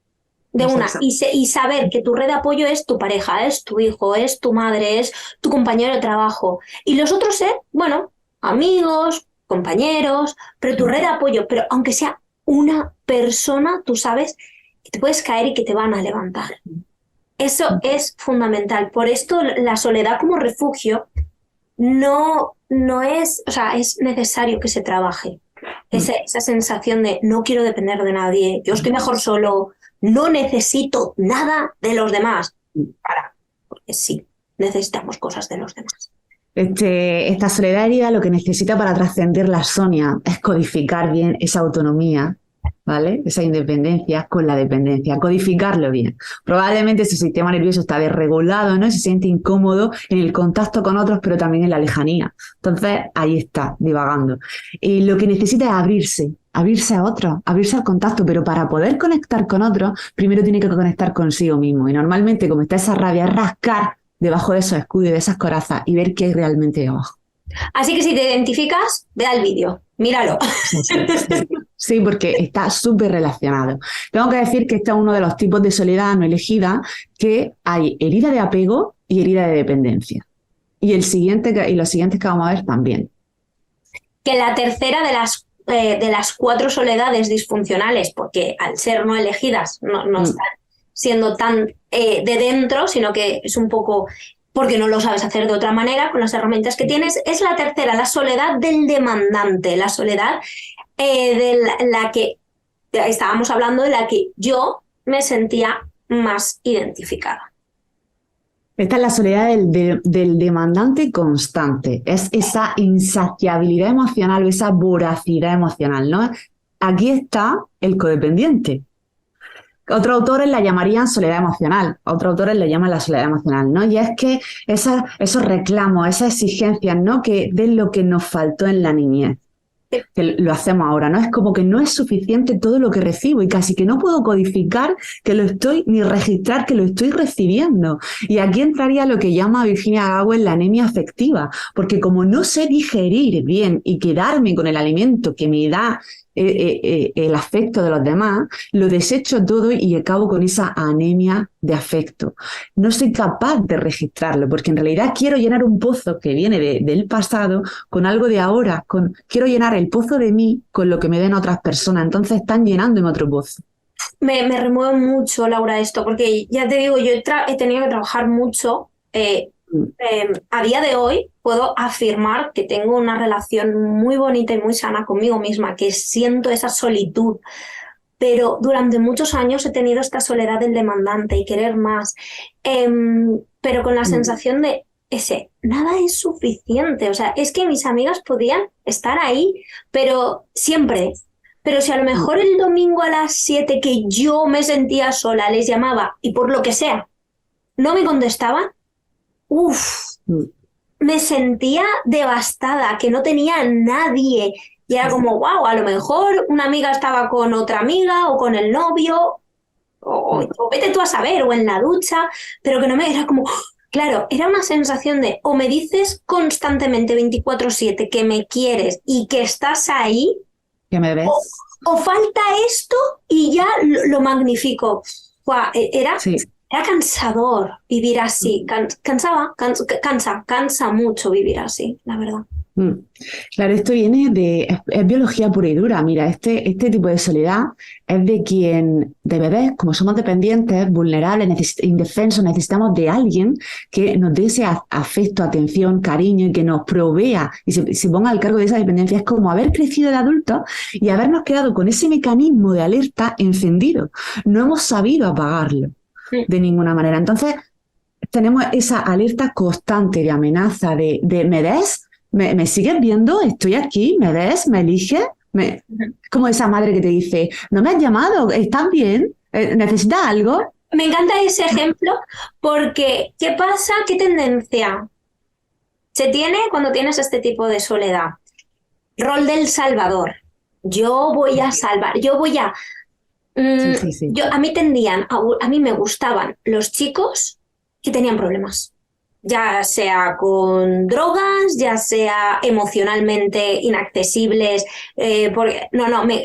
y saber que tu red de apoyo es tu pareja, es tu hijo, es tu madre, es tu compañero de trabajo. Y los otros bueno, amigos, compañeros, pero tu red de apoyo, pero aunque sea una persona, tú sabes que te puedes caer y que te van a levantar. Eso es fundamental. Por esto la soledad como refugio no es, o sea, es necesario que se trabaje. Esa sensación de no quiero depender de nadie, yo estoy mejor solo, no necesito nada de los demás. Porque sí, necesitamos cosas de los demás. Esta soledad herida lo que necesita para trascender la Sonia es codificar bien esa autonomía ¿vale? Esa independencia con la dependencia, codificarlo bien. Probablemente su sistema nervioso está desregulado, ¿no? Se siente incómodo en el contacto con otros, pero también en la lejanía. Entonces, ahí está, divagando. Y lo que necesita es abrirse a otros, abrirse al contacto, pero para poder conectar con otros, primero tiene que conectar consigo mismo. Y normalmente, como está esa rabia, es rascar debajo de esos escudos y de esas corazas y ver qué hay realmente debajo. Así que si te identificas, ve al vídeo, míralo. Sí, porque está súper relacionado. Tengo que decir que este es uno de los tipos de soledad no elegida, que hay herida de apego y herida de dependencia. Y los siguientes que vamos a ver también. Que la tercera de las 4 soledades disfuncionales, porque al ser no elegidas no están siendo tan de dentro, sino que es un poco porque no lo sabes hacer de otra manera con las herramientas que tienes, es la tercera, la soledad del demandante, la soledad de la que estábamos hablando, de la que yo me sentía más identificada. Esta es la soledad del demandante constante, es esa insaciabilidad emocional o esa voracidad emocional, ¿no? Aquí está el codependiente. Otros autores la llamarían soledad emocional, otros autores la llaman la soledad emocional, ¿no? Y es que esos reclamos, esas exigencias, ¿no? Que de lo que nos faltó en la niñez, que lo hacemos ahora, ¿no? Es como que no es suficiente todo lo que recibo y casi que no puedo codificar que lo estoy, ni registrar que lo estoy recibiendo. Y aquí entraría lo que llama Virginia Gowell la anemia afectiva, porque como no sé digerir bien y quedarme con el alimento que me da el afecto de los demás, lo desecho todo y acabo con esa anemia de afecto. No soy capaz de registrarlo porque en realidad quiero llenar un pozo que viene del pasado con algo de ahora, quiero llenar el pozo de mí con lo que me den otras personas, entonces están llenándome otro pozo. Me remueve mucho, Laura, esto, porque ya te digo, yo he tenido que trabajar mucho. A día de hoy puedo afirmar que tengo una relación muy bonita y muy sana conmigo misma, que siento esa solitud, pero durante muchos años he tenido esta soledad del demandante y querer más, pero con la sensación de nada es suficiente. O sea, es que mis amigas podían estar ahí, pero siempre. Pero si a lo mejor el domingo a las 7 que yo me sentía sola les llamaba y por lo que sea no me contestaban, me sentía devastada, que no tenía a nadie. Y era como, wow, a lo mejor una amiga estaba con otra amiga o con el novio, o vete tú a saber, o en la ducha, pero que no me... Era como, claro, era una sensación de o me dices constantemente 24/7 que me quieres y que estás ahí, ¿Que me ves? O falta esto y ya lo magnifico. Wow, era cansador vivir así, cansa mucho vivir así, la verdad. Claro, esto viene es biología pura y dura. Mira, este tipo de soledad es de bebés, como somos dependientes, vulnerables, indefensos, necesitamos de alguien que nos dé ese afecto, atención, cariño y que nos provea y se ponga al cargo de esa dependencia. Es como haber crecido de adultos y habernos quedado con ese mecanismo de alerta encendido. No hemos sabido apagarlo de ninguna manera. Entonces, tenemos esa alerta constante de amenaza, de ¿me ves? ¿Me sigues viendo? ¿Estoy aquí? ¿Me ves? ¿Me eliges? Como esa madre que te dice, no me has llamado, ¿estás bien? ¿Necesitas algo? Me encanta ese ejemplo porque, ¿qué pasa? ¿Qué tendencia se tiene cuando tienes este tipo de soledad? Rol del salvador. Yo voy a salvar, yo voy a... Sí. A mí me gustaban los chicos que tenían problemas, ya sea con drogas, ya sea emocionalmente inaccesibles, porque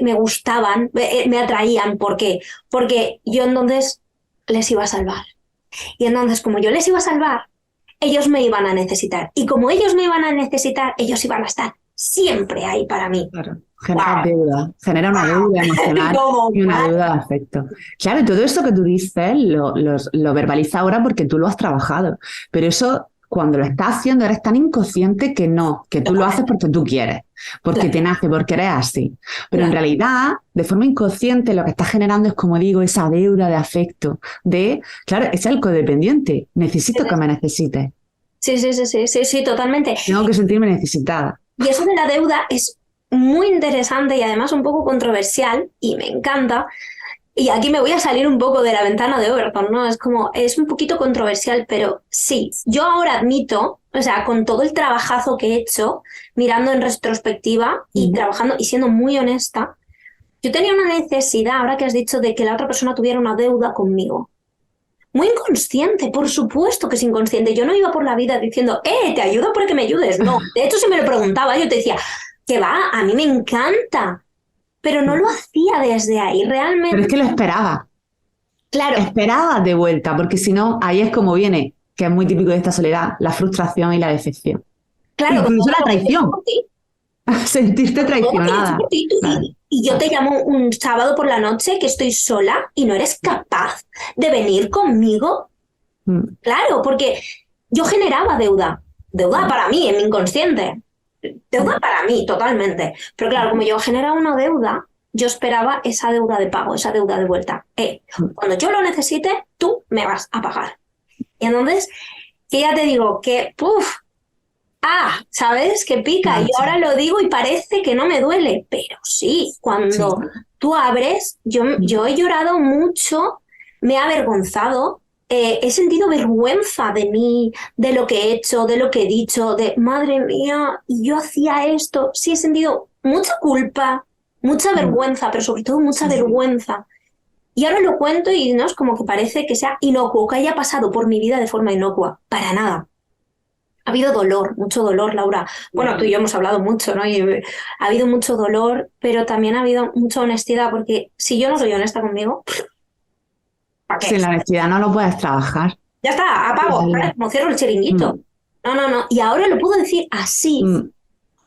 me gustaban, me atraían. ¿Por qué? Porque yo entonces les iba a salvar. Y entonces, como yo les iba a salvar, ellos me iban a necesitar. Y como ellos me iban a necesitar, ellos iban a estar siempre ahí para mí. Claro. Genera una deuda emocional y una deuda de afecto. Claro, y todo esto que tú dices lo verbaliza ahora porque tú lo has trabajado, pero eso cuando lo estás haciendo eres tan inconsciente que tú lo haces porque tú quieres, porque te nace, porque eres así. Pero en realidad, de forma inconsciente, lo que estás generando es, como digo, esa deuda de afecto, claro, es el codependiente, necesito que me necesites. Sí, totalmente. Tengo que sentirme necesitada. Y eso de la deuda es muy interesante y además un poco controversial y me encanta. Y aquí me voy a salir un poco de la ventana de Overton, ¿no? Es como, es un poquito controversial, pero sí, yo ahora admito, o sea, con todo el trabajazo que he hecho, mirando en retrospectiva y trabajando y siendo muy honesta, yo tenía una necesidad, ahora que has dicho, de que la otra persona tuviera una deuda conmigo. Muy inconsciente, por supuesto que es inconsciente. Yo no iba por la vida diciendo, te ayudo porque me ayudes. No, de hecho, si me lo preguntaba, yo te decía, que va, a mí me encanta. Pero no lo hacía desde ahí, realmente. Pero es que lo esperaba. Claro. Esperaba de vuelta, porque si no, ahí es como viene, que es muy típico de esta soledad, la frustración y la decepción. Claro, incluso la traición. Sentirte traicionada. Claro. Y yo te llamo un sábado por la noche que estoy sola y no eres capaz de venir conmigo. Claro, porque yo generaba deuda. Deuda para mí, en mi inconsciente. Deuda para mí, totalmente. Pero claro, como yo generaba una deuda, yo esperaba esa deuda de pago, esa deuda de vuelta. Cuando yo lo necesite, tú me vas a pagar. Y entonces, que ya te digo que, ¿sabes? Que pica. Y ahora lo digo y parece que no me duele. Pero sí, cuando tú abres, yo he llorado mucho, me he avergonzado. He sentido vergüenza de mí, de lo que he hecho, de lo que he dicho, de madre mía, y yo hacía esto. Sí, he sentido mucha culpa, mucha vergüenza, pero sobre todo mucha vergüenza. Y ahora lo cuento y no es como que parece que sea inocuo, que haya pasado por mi vida de forma inocua. Para nada. Ha habido dolor, mucho dolor, Laura. Bueno, tú y yo hemos hablado mucho, ¿no? Y ha habido mucho dolor, pero también ha habido mucha honestidad, porque si yo no soy honesta conmigo, ¿para qué? Sin la honestidad no lo puedes trabajar. Ya está, apago, ¿sabes? Como cierro el chiringuito. No. Y ahora lo puedo decir así,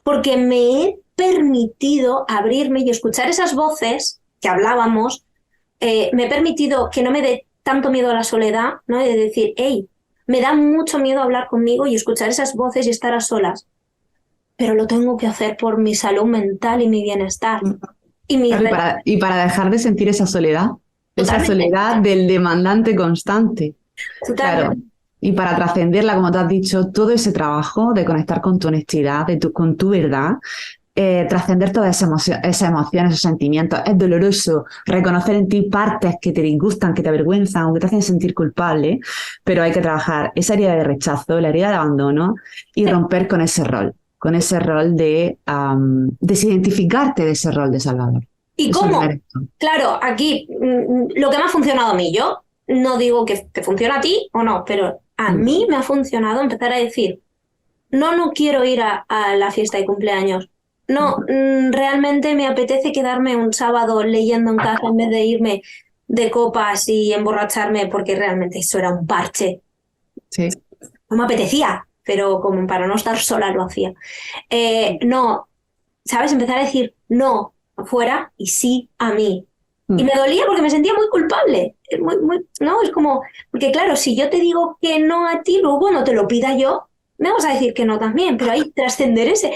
porque me he permitido abrirme y escuchar esas voces que hablábamos. Me he permitido que no me dé tanto miedo a la soledad, ¿no? De decir, me da mucho miedo hablar conmigo y escuchar esas voces y estar a solas. Pero lo tengo que hacer por mi salud mental y mi bienestar. Y para dejar de sentir esa soledad. Totalmente. Esa soledad del demandante constante. Totalmente. Claro. Y para trascenderla, como tú has dicho, todo ese trabajo de conectar con tu honestidad, con tu verdad, trascender todas esas emociones, esos sentimientos. Es doloroso reconocer en ti partes que te disgustan, que te avergüenzan o que te hacen sentir culpable, pero hay que trabajar esa herida de rechazo, la herida de abandono y romper con ese rol de desidentificarte de ese rol de salvador. ¿Y cómo? Claro, aquí lo que me ha funcionado a mí, yo no digo que te funcione a ti o no, pero a mí me ha funcionado empezar a decir, no quiero ir a la fiesta de cumpleaños. No, realmente me apetece quedarme un sábado leyendo en casa en vez de irme de copas y emborracharme porque realmente eso era un parche. Sí. No me apetecía, pero como para no estar sola lo hacía. No, ¿sabes? Empezar a decir no fuera y sí a mí. Y me dolía porque me sentía muy culpable. No, es como, porque claro, si yo te digo que no a ti, luego no te lo pida yo, me vas a decir que no también, pero ahí trascender ese,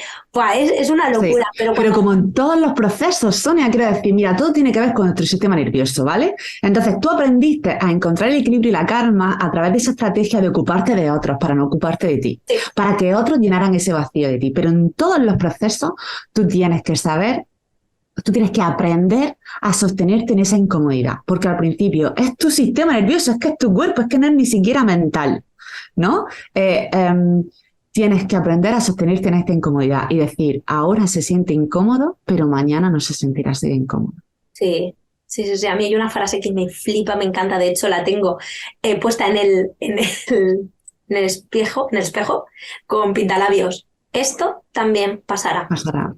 es una locura. Sí, pero como en todos los procesos, Sonia, quiero decir, mira, todo tiene que ver con nuestro sistema nervioso, ¿vale? Entonces tú aprendiste a encontrar el equilibrio y la calma a través de esa estrategia de ocuparte de otros para no ocuparte de ti, para que otros llenaran ese vacío de ti. Pero en todos los procesos tú tienes que saber, tú tienes que aprender a sostenerte en esa incomodidad, porque al principio es tu sistema nervioso, es que es tu cuerpo, es que no es ni siquiera mental, ¿no? Tienes que aprender a sostenerte en esta incomodidad y decir, ahora se siente incómodo, pero mañana no se sentirá así de incómodo. Sí. A mí hay una frase que me flipa, me encanta, de hecho la tengo puesta en el espejo con pintalabios. Esto también pasará. Pasará.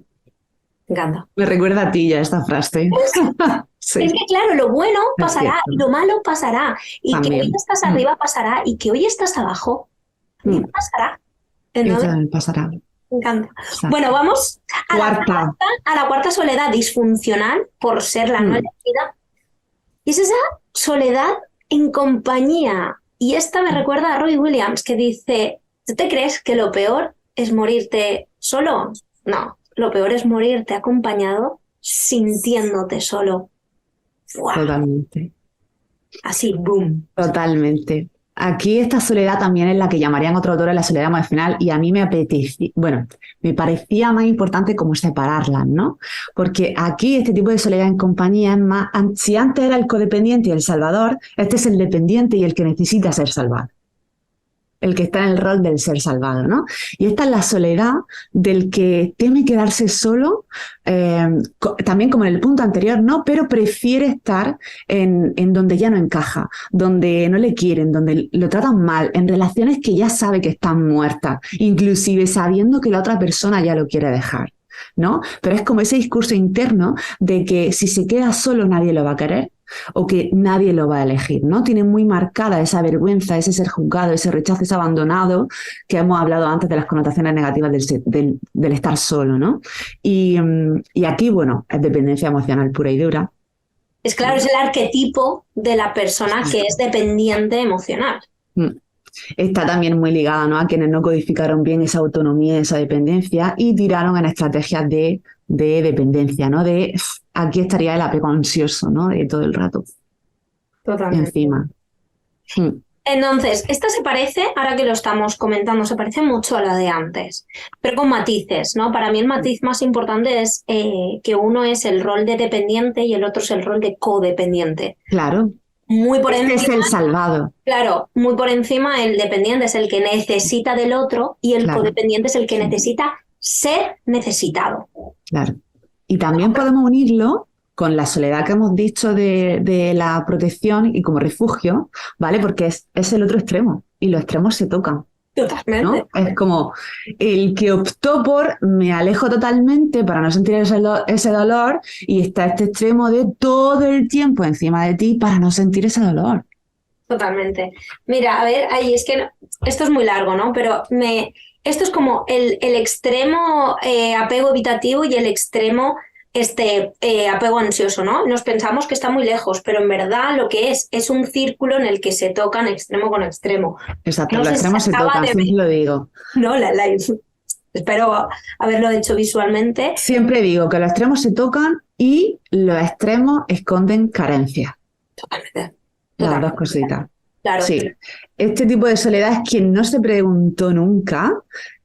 Me encanta. Me recuerda a ti ya esta frase. Sí. Es que claro, lo bueno pasará y lo malo pasará. Y también. Que hoy estás arriba pasará y que hoy estás abajo también pasará. Entonces, pasará. Me encanta. Exacto. Bueno, vamos a la cuarta soledad disfuncional por ser la no elegida. Y es esa soledad en compañía. Y esta me recuerda a Robbie Williams, que dice, ¿tú te crees que lo peor es morirte solo? No, lo peor es morirte acompañado sintiéndote solo. ¡Wow! Totalmente. Así, boom. Totalmente. Aquí esta soledad también es la que llamarían otros autores la soledad emocional y a mí me apetecía, bueno, me parecía más importante como separarlas, ¿no? Porque aquí este tipo de soledad en compañía es más, si antes era el codependiente y el salvador, este es el dependiente y el que necesita ser salvado. El que está en el rol del ser salvado, ¿no? Y esta es la soledad del que teme quedarse solo, también como en el punto anterior, ¿no? Pero prefiere estar en donde ya no encaja, donde no le quieren, donde lo tratan mal, en relaciones que ya sabe que están muertas, inclusive sabiendo que la otra persona ya lo quiere dejar, ¿no? Pero es como ese discurso interno de que si se queda solo nadie lo va a querer o que nadie lo va a elegir, ¿no? Tiene muy marcada esa vergüenza, ese ser juzgado, ese rechazo, ese abandonado que hemos hablado antes de las connotaciones negativas del estar solo, ¿no? Y aquí, bueno, es dependencia emocional pura y dura. Es claro, es el arquetipo de la persona que es dependiente emocional. Está también muy ligada, ¿no?, a quienes no codificaron bien esa autonomía, esa dependencia y tiraron en estrategias de dependencia, ¿no? De aquí estaría el apego ansioso, ¿no? De todo el rato. Totalmente. Encima. Entonces, esta se parece, ahora que lo estamos comentando, se parece mucho a la de antes, pero con matices, ¿no? Para mí el matiz más importante es que uno es el rol de dependiente y el otro es el rol de codependiente. Claro. Muy por encima, es el salvado. Claro, muy por encima el dependiente es el que necesita del otro y el codependiente es el que necesita ser necesitado. Claro. Y también podemos unirlo con la soledad que hemos dicho de la protección y como refugio, ¿vale? Porque es el otro extremo y los extremos se tocan. Totalmente. ¿No? Es como el que optó por me alejo totalmente para no sentir ese dolor y está este extremo de todo el tiempo encima de ti para no sentir ese dolor. Totalmente. Mira, a ver, ahí es que esto es muy largo, ¿no? Pero esto es como el extremo apego evitativo y el extremo apego ansioso, ¿no? Nos pensamos que está muy lejos, pero en verdad lo que es un círculo en el que se tocan extremo con extremo. Exacto, los extremos se tocan, siempre lo digo. No, espero haberlo hecho visualmente. Siempre digo que los extremos se tocan y los extremos esconden carencias. Totalmente. Las dos cositas. Claro. Sí. Este tipo de soledad es quien no se preguntó nunca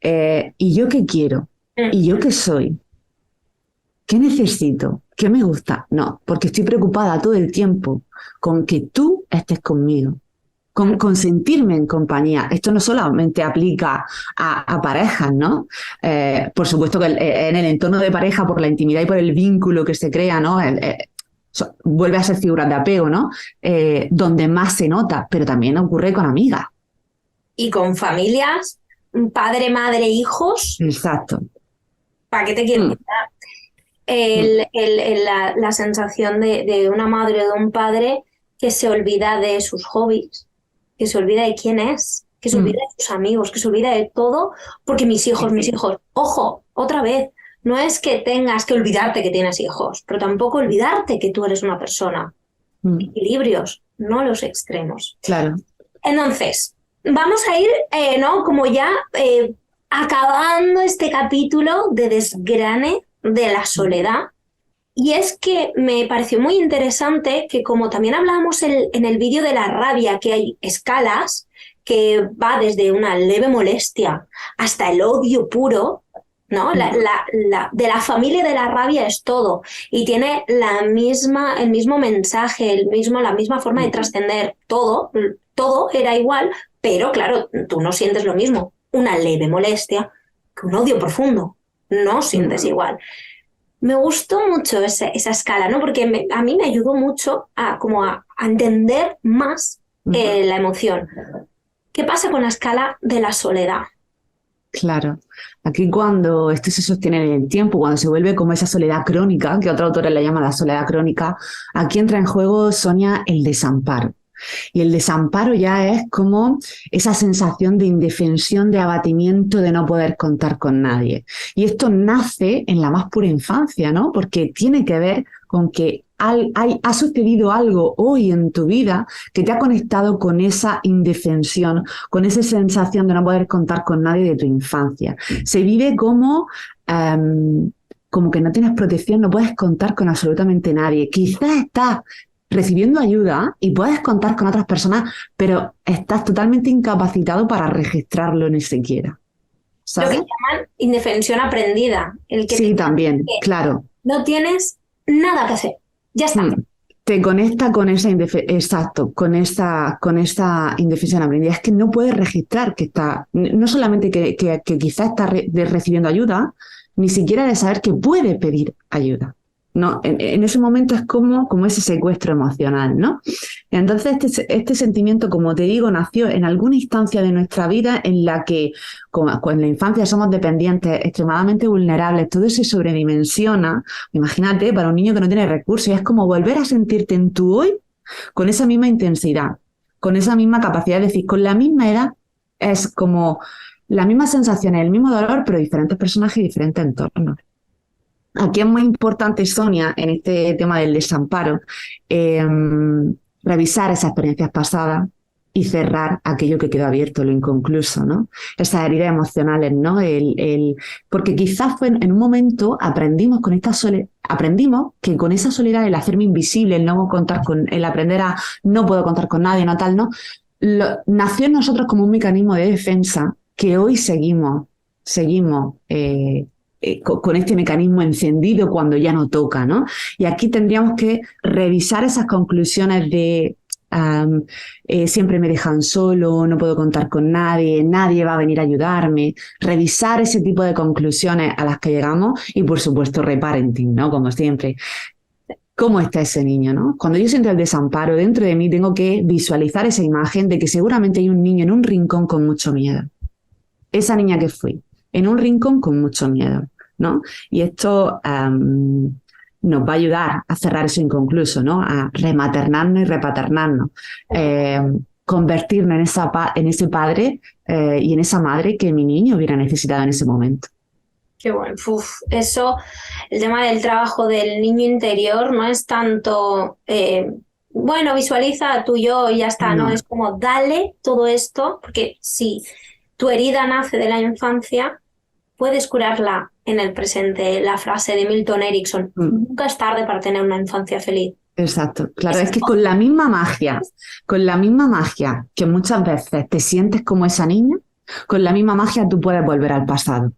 ¿y yo qué quiero? ¿Y yo qué soy? ¿Qué necesito? ¿Qué me gusta? No, porque estoy preocupada todo el tiempo con que tú estés conmigo, con sentirme en compañía. Esto no solamente aplica a parejas, ¿no? Por supuesto que en el entorno de pareja, por la intimidad y por el vínculo que se crea, ¿no? Vuelve a ser figuras de apego, ¿no? Donde más se nota, pero también ocurre con amigas. Y con familias, padre, madre, hijos. Exacto. ¿Para qué te quiero quitar? La sensación de una madre o de un padre que se olvida de sus hobbies, que se olvida de quién es, que se olvida de sus amigos, que se olvida de todo, porque mis hijos, ojo, otra vez, no es que tengas que olvidarte que tienes hijos, pero tampoco olvidarte que tú eres una persona. Equilibrios, no los extremos. Claro. Entonces, vamos a ir, ¿no? Como ya acabando este capítulo de desgrane de la soledad. Y es que me pareció muy interesante que, como también hablábamos en el vídeo de la rabia, que hay escalas, que va desde una leve molestia hasta el odio puro, ¿no? De la familia de la rabia es todo. Y tiene el mismo mensaje, la misma forma de trascender todo era igual, pero claro, tú no sientes lo mismo. Una leve molestia que un odio profundo. No sientes igual. Me gustó mucho esa escala, ¿no? Porque a mí me ayudó mucho a entender más la emoción. ¿Qué pasa con la escala de la soledad? Claro. Aquí cuando esto se sostiene en el tiempo, cuando se vuelve como esa soledad crónica, que otros autores la llaman la soledad crónica, aquí entra en juego, Sonia, el desamparo. Y el desamparo ya es como esa sensación de indefensión, de abatimiento, de no poder contar con nadie. Y esto nace en la más pura infancia, ¿no? Porque tiene que ver con que ha sucedido algo hoy en tu vida que te ha conectado con esa indefensión, con esa sensación de no poder contar con nadie de tu infancia. Se vive como que no tienes protección, no puedes contar con absolutamente nadie. Quizás estás recibiendo ayuda y puedes contar con otras personas, pero estás totalmente incapacitado para registrarlo ni siquiera. Lo que ¿Sabes? llaman indefensión aprendida. El que Sí, también, que claro. no tienes nada que hacer. Ya está. Te conecta con esa exacto, con esta indefensión aprendida. Es que no puedes registrar que está, no solamente que quizá está recibiendo ayuda, ni siquiera de saber que puede pedir ayuda. No, en ese momento es como ese secuestro emocional, ¿no? Entonces este sentimiento, como te digo, nació en alguna instancia de nuestra vida en la que, como en la infancia somos dependientes, extremadamente vulnerables, todo se sobredimensiona. Imagínate, para un niño que no tiene recursos, y es como volver a sentirte en tu hoy con esa misma intensidad, con esa misma capacidad, es decir, con la misma edad, es como la misma sensación, el mismo dolor, pero diferentes personajes y diferentes entornos. Aquí es muy importante, Sonia, en este tema del desamparo, revisar esas experiencias pasadas y cerrar aquello que quedó abierto, lo inconcluso, ¿no? Esas heridas emocionales, ¿no? Porque quizás fue en un momento aprendimos aprendimos que con esa soledad, el hacerme invisible, el aprender a no puedo contar con nadie, no tal, ¿no? Nació en nosotros como un mecanismo de defensa que hoy seguimos con este mecanismo encendido cuando ya no toca, ¿no? Y aquí tendríamos que revisar esas conclusiones de siempre me dejan solo, no puedo contar con nadie, nadie va a venir a ayudarme, revisar ese tipo de conclusiones a las que llegamos y, por supuesto, reparenting, ¿no? Como siempre. ¿Cómo está ese niño, no? Cuando yo siento el desamparo dentro de mí, tengo que visualizar esa imagen de que seguramente hay un niño en un rincón con mucho miedo. Esa niña que fui, en un rincón con mucho miedo, ¿no? Y esto nos va a ayudar a cerrar eso inconcluso, ¿no? A rematernarnos y repaternarnos, convertirnos en ese padre y en esa madre que mi niño hubiera necesitado en ese momento. Qué bueno. Eso, el tema del trabajo del niño interior no es tanto, bueno, visualiza tu yo y ya está, no, es como dale todo esto, porque si tu herida nace de la infancia, puedes curarla en el presente. La frase de Milton Erickson, nunca es tarde para tener una infancia feliz. Exacto, claro, es que con la misma magia que muchas veces te sientes como esa niña, con la misma magia tú puedes volver al pasado.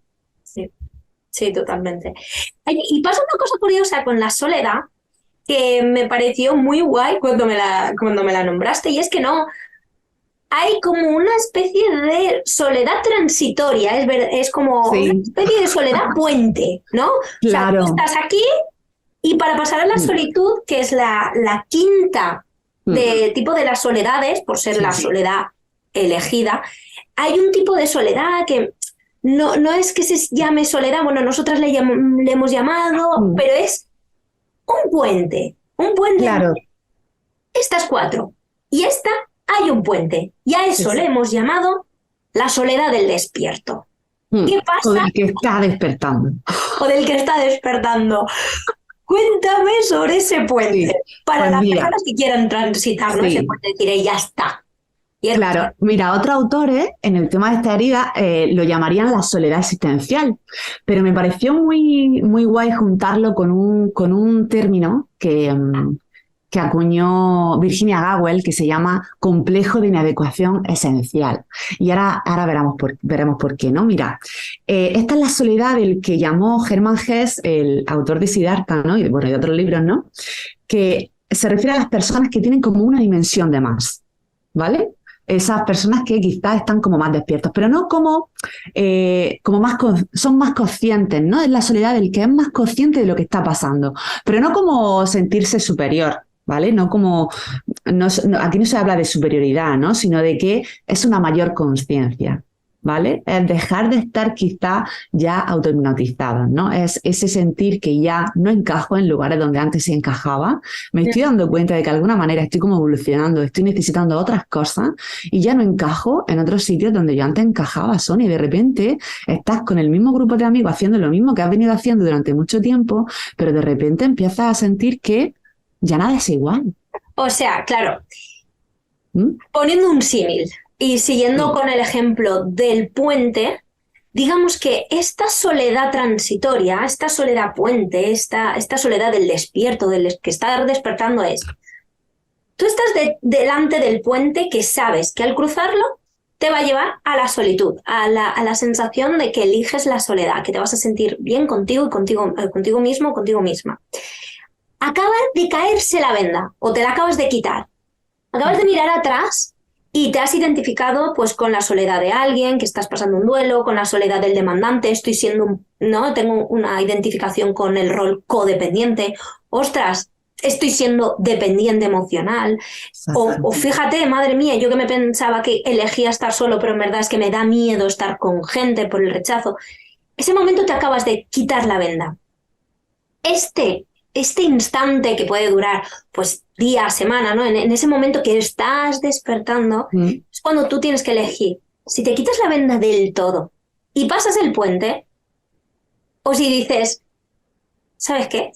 Sí, totalmente. Y pasa una cosa curiosa con la soledad que me pareció muy guay cuando me la nombraste, y es que no, hay como una especie de soledad transitoria, es como una especie de soledad puente, ¿no? Claro. O sea, tú estás aquí y para pasar a la solitud, que es la quinta de tipo de las soledades, por ser la soledad elegida, hay un tipo de soledad que no es que se llame soledad, bueno, nosotras le hemos llamado, pero es un puente. Claro. Estas cuatro. Y esta hay un puente. Y a eso le hemos llamado la soledad del despierto. ¿Qué pasa? O del que está despertando. O del que está despertando. Cuéntame sobre ese puente. Para las personas que quieran transitarlo, ese puente, diré, ya está. Claro, mira, otros autores en el tema de esta herida lo llamarían la soledad existencial, pero me pareció muy, muy guay juntarlo con un término que acuñó Virginia Gawel, que se llama complejo de inadecuación esencial. Y ahora veremos por qué, ¿no? Mira, esta es la soledad del que llamó Hermann Hesse, el autor de Siddhartha, ¿no? Y de otros libros, ¿no? Que se refiere a las personas que tienen como una dimensión de más, ¿vale? Esas personas que quizás están como más despiertos, pero no son más conscientes, ¿no? Es la soledad del que es más consciente de lo que está pasando, pero no como sentirse superior, ¿vale? Aquí no se habla de superioridad, ¿no? Sino de que es una mayor conciencia, ¿vale? Es dejar de estar quizá ya autohipnotizados, ¿no? Es ese sentir que ya no encajo en lugares donde antes se encajaba. Me estoy dando cuenta de que de alguna manera estoy como evolucionando, estoy necesitando otras cosas y ya no encajo en otros sitios donde yo antes encajaba, Sonia, y de repente estás con el mismo grupo de amigos haciendo lo mismo que has venido haciendo durante mucho tiempo, pero de repente empiezas a sentir que ya nada es igual. O sea, claro, poniendo un símil y siguiendo con el ejemplo del puente, digamos que esta soledad transitoria, esta soledad puente, esta soledad del despierto, del que está despertando, es Tú estás delante del puente que sabes que al cruzarlo te va a llevar a la solitud, a la sensación de que eliges la soledad, que te vas a sentir bien contigo y contigo mismo, contigo misma. Acaba de caerse la venda o te la acabas de quitar. Acabas de mirar atrás y te has identificado pues con la soledad de alguien, que estás pasando un duelo, con la soledad del demandante, tengo una identificación con el rol codependiente. Ostras, estoy siendo dependiente emocional. O fíjate, madre mía, yo que me pensaba que elegía estar solo, pero en verdad es que me da miedo estar con gente por el rechazo. Ese momento te acabas de quitar la venda. Este instante que puede durar pues día, semana, ¿no? En ese momento que estás despertando, es cuando tú tienes que elegir si te quitas la venda del todo y pasas el puente, o si dices, ¿sabes qué?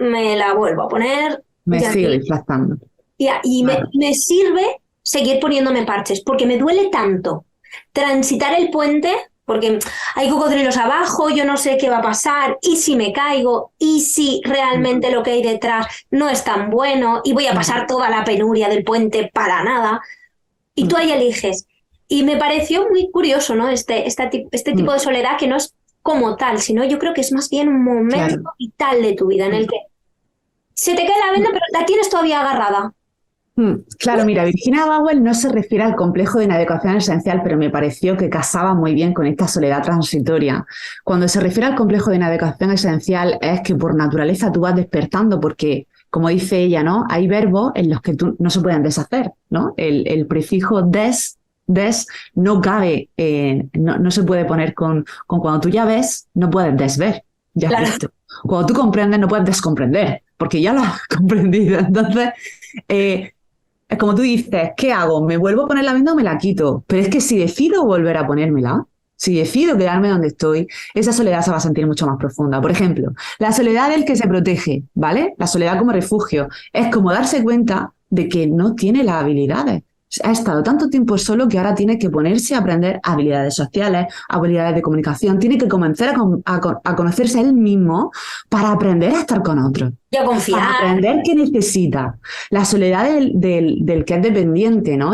Me la vuelvo a poner. Me sigo disfrazando. Y me sirve seguir poniéndome parches, porque me duele tanto transitar el puente, porque hay cocodrilos abajo, yo no sé qué va a pasar, y si me caigo, y si realmente lo que hay detrás no es tan bueno, y voy a pasar toda la penuria del puente para nada. Y tú ahí eliges. Y me pareció muy curioso, ¿no? Este tipo de soledad que no es como tal, sino yo creo que es más bien un momento vital de tu vida en el que se te cae la venda, pero la tienes todavía agarrada. Claro, mira, Virginia Bauer no se refiere al complejo de inadecuación esencial, pero me pareció que casaba muy bien con esta soledad transitoria. Cuando se refiere al complejo de inadecuación esencial es que por naturaleza tú vas despertando porque, como dice ella, ¿no? Hay verbos en los que tú no se pueden deshacer, ¿no? El prefijo des no cabe, no se puede poner con cuando tú ya ves, no puedes desver, ya has visto. Cuando tú comprendes, no puedes descomprender, porque ya lo has comprendido. Entonces, es como tú dices, ¿qué hago? ¿Me vuelvo a poner la venda o me la quito? Pero es que si decido volver a ponérmela, si decido quedarme donde estoy, esa soledad se va a sentir mucho más profunda. Por ejemplo, la soledad del que se protege, ¿vale? La soledad como refugio. Es como darse cuenta de que no tiene las habilidades. Ha estado tanto tiempo solo que ahora tiene que ponerse a aprender habilidades sociales, habilidades de comunicación, tiene que comenzar a conocerse a él mismo para aprender a estar con otros. Y a confiar. Para aprender qué necesita. La soledad del que es dependiente, ¿no?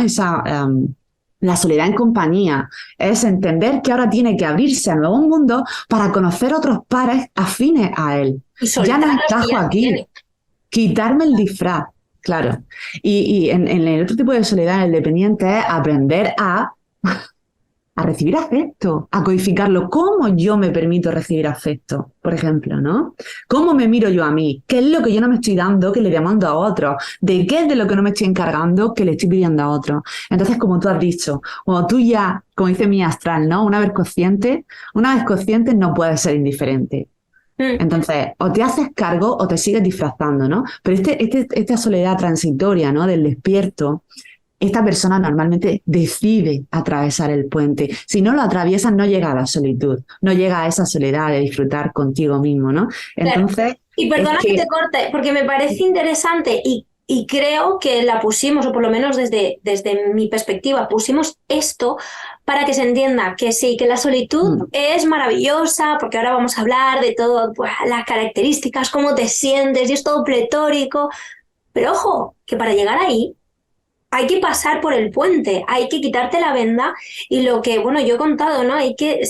La soledad en compañía es entender que ahora tiene que abrirse a nuevos mundos para conocer otros pares afines a él. Ya no encajo aquí. Quitarme el disfraz. Claro. Y en el otro tipo de soledad, el dependiente es aprender a recibir afecto, a codificarlo. ¿Cómo yo me permito recibir afecto, por ejemplo, ¿no? ¿Cómo me miro yo a mí? ¿Qué es lo que yo no me estoy dando que le demando a otros? ¿De qué es de lo que no me estoy encargando que le estoy pidiendo a otros? Entonces, como tú has dicho, cuando tú ya, como dice mi astral, ¿no? Una vez consciente no puedes ser indiferente. Entonces, o te haces cargo o te sigues disfrazando, ¿no? Pero esta soledad transitoria, ¿no? Del despierto, esta persona normalmente decide atravesar el puente. Si no lo atraviesa, no llega a la solitud, no llega a esa soledad de disfrutar contigo mismo, ¿no? Entonces, claro. Y perdona que te corte, porque me parece interesante y creo que la pusimos, o por lo menos desde mi perspectiva, pusimos esto para que se entienda que sí, que la solitud es maravillosa, porque ahora vamos a hablar de todo, pues, las características, cómo te sientes, y es todo pletórico. Pero ojo, que para llegar ahí hay que pasar por el puente, hay que quitarte la venda y lo que, bueno, yo he contado, ¿no? Hay que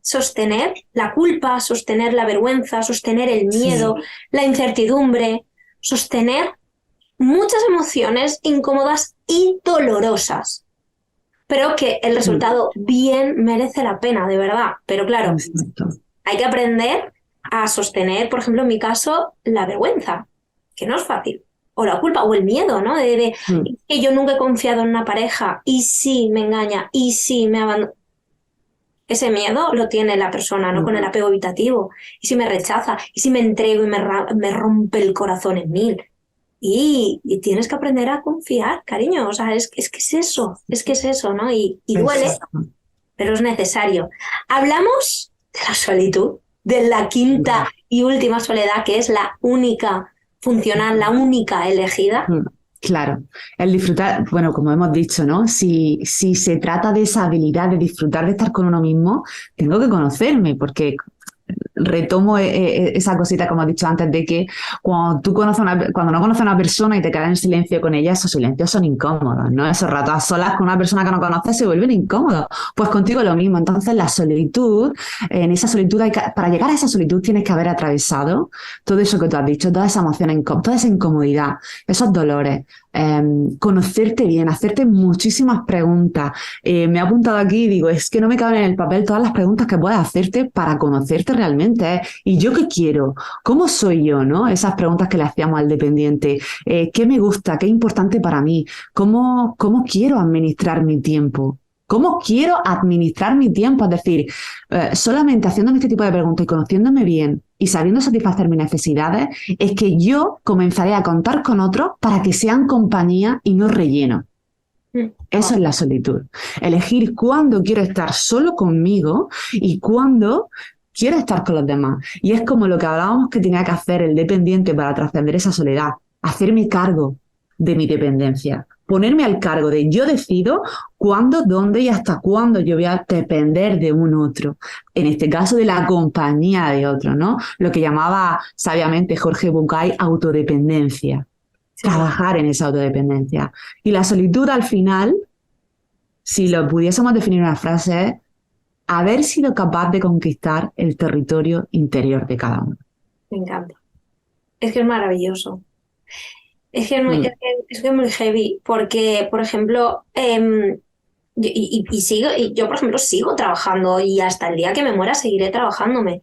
sostener la culpa, sostener la vergüenza, sostener el miedo, la incertidumbre, sostener muchas emociones incómodas y dolorosas, pero que el resultado bien merece la pena, de verdad. Pero claro, hay que aprender a sostener, por ejemplo, en mi caso, la vergüenza, que no es fácil. O la culpa, o el miedo, ¿no? De que yo nunca he confiado en una pareja, y si me engaña, y si me abandona. Ese miedo lo tiene la persona, ¿no? Con el apego evitativo. Y si me rechaza, y si me entrego y me rompe el corazón en mil. Y tienes que aprender a confiar, cariño. O sea, es que es eso, ¿no? Y duele, pero es necesario. Hablamos de la solitud, de la quinta y última soledad, que es la única funcional, la única elegida. Claro, el disfrutar, bueno, como hemos dicho, ¿no? Si se trata de esa habilidad de disfrutar de estar con uno mismo, tengo que conocerme, porque retomo esa cosita como has dicho antes de que cuando no conoces a una persona y te quedas en silencio con ella, esos silencios son incómodos, ¿no? Esos ratos a solas con una persona que no conoces se vuelven incómodos. Pues contigo lo mismo. Entonces la solitud, en esa solitud para llegar a esa solitud tienes que haber atravesado todo eso que tú has dicho, toda esa emoción, toda esa incomodidad, esos dolores, conocerte bien, hacerte muchísimas preguntas. Me he apuntado aquí y digo, es que no me caben en el papel todas las preguntas que puedes hacerte para conocerte realmente. ¿Y yo qué quiero? ¿Cómo soy yo? ¿No? Esas preguntas que le hacíamos al dependiente. ¿Qué me gusta? ¿Qué es importante para mí? ¿Cómo quiero administrar mi tiempo? ¿Cómo quiero administrar mi tiempo? Es decir, solamente haciéndome este tipo de preguntas y conociéndome bien y sabiendo satisfacer mis necesidades, es que yo comenzaré a contar con otros para que sean compañía y no relleno. Eso es la solitud. Elegir cuándo quiero estar solo conmigo y cuándo quiero estar con los demás. Y es como lo que hablábamos que tenía que hacer el dependiente para trascender esa soledad. Hacerme cargo de mi dependencia. Ponerme al cargo de yo decido cuándo, dónde y hasta cuándo yo voy a depender de un otro. En este caso de la compañía de otro, ¿no? Lo que llamaba sabiamente Jorge Bucay autodependencia. Sí. Trabajar en esa autodependencia. Y la solitud al final, si lo pudiésemos definir en una frase, es haber sido capaz de conquistar el territorio interior de cada uno. Me encanta. Es que es maravilloso. Es que es muy heavy, porque, por ejemplo, yo, por ejemplo, sigo trabajando y hasta el día que me muera seguiré trabajándome.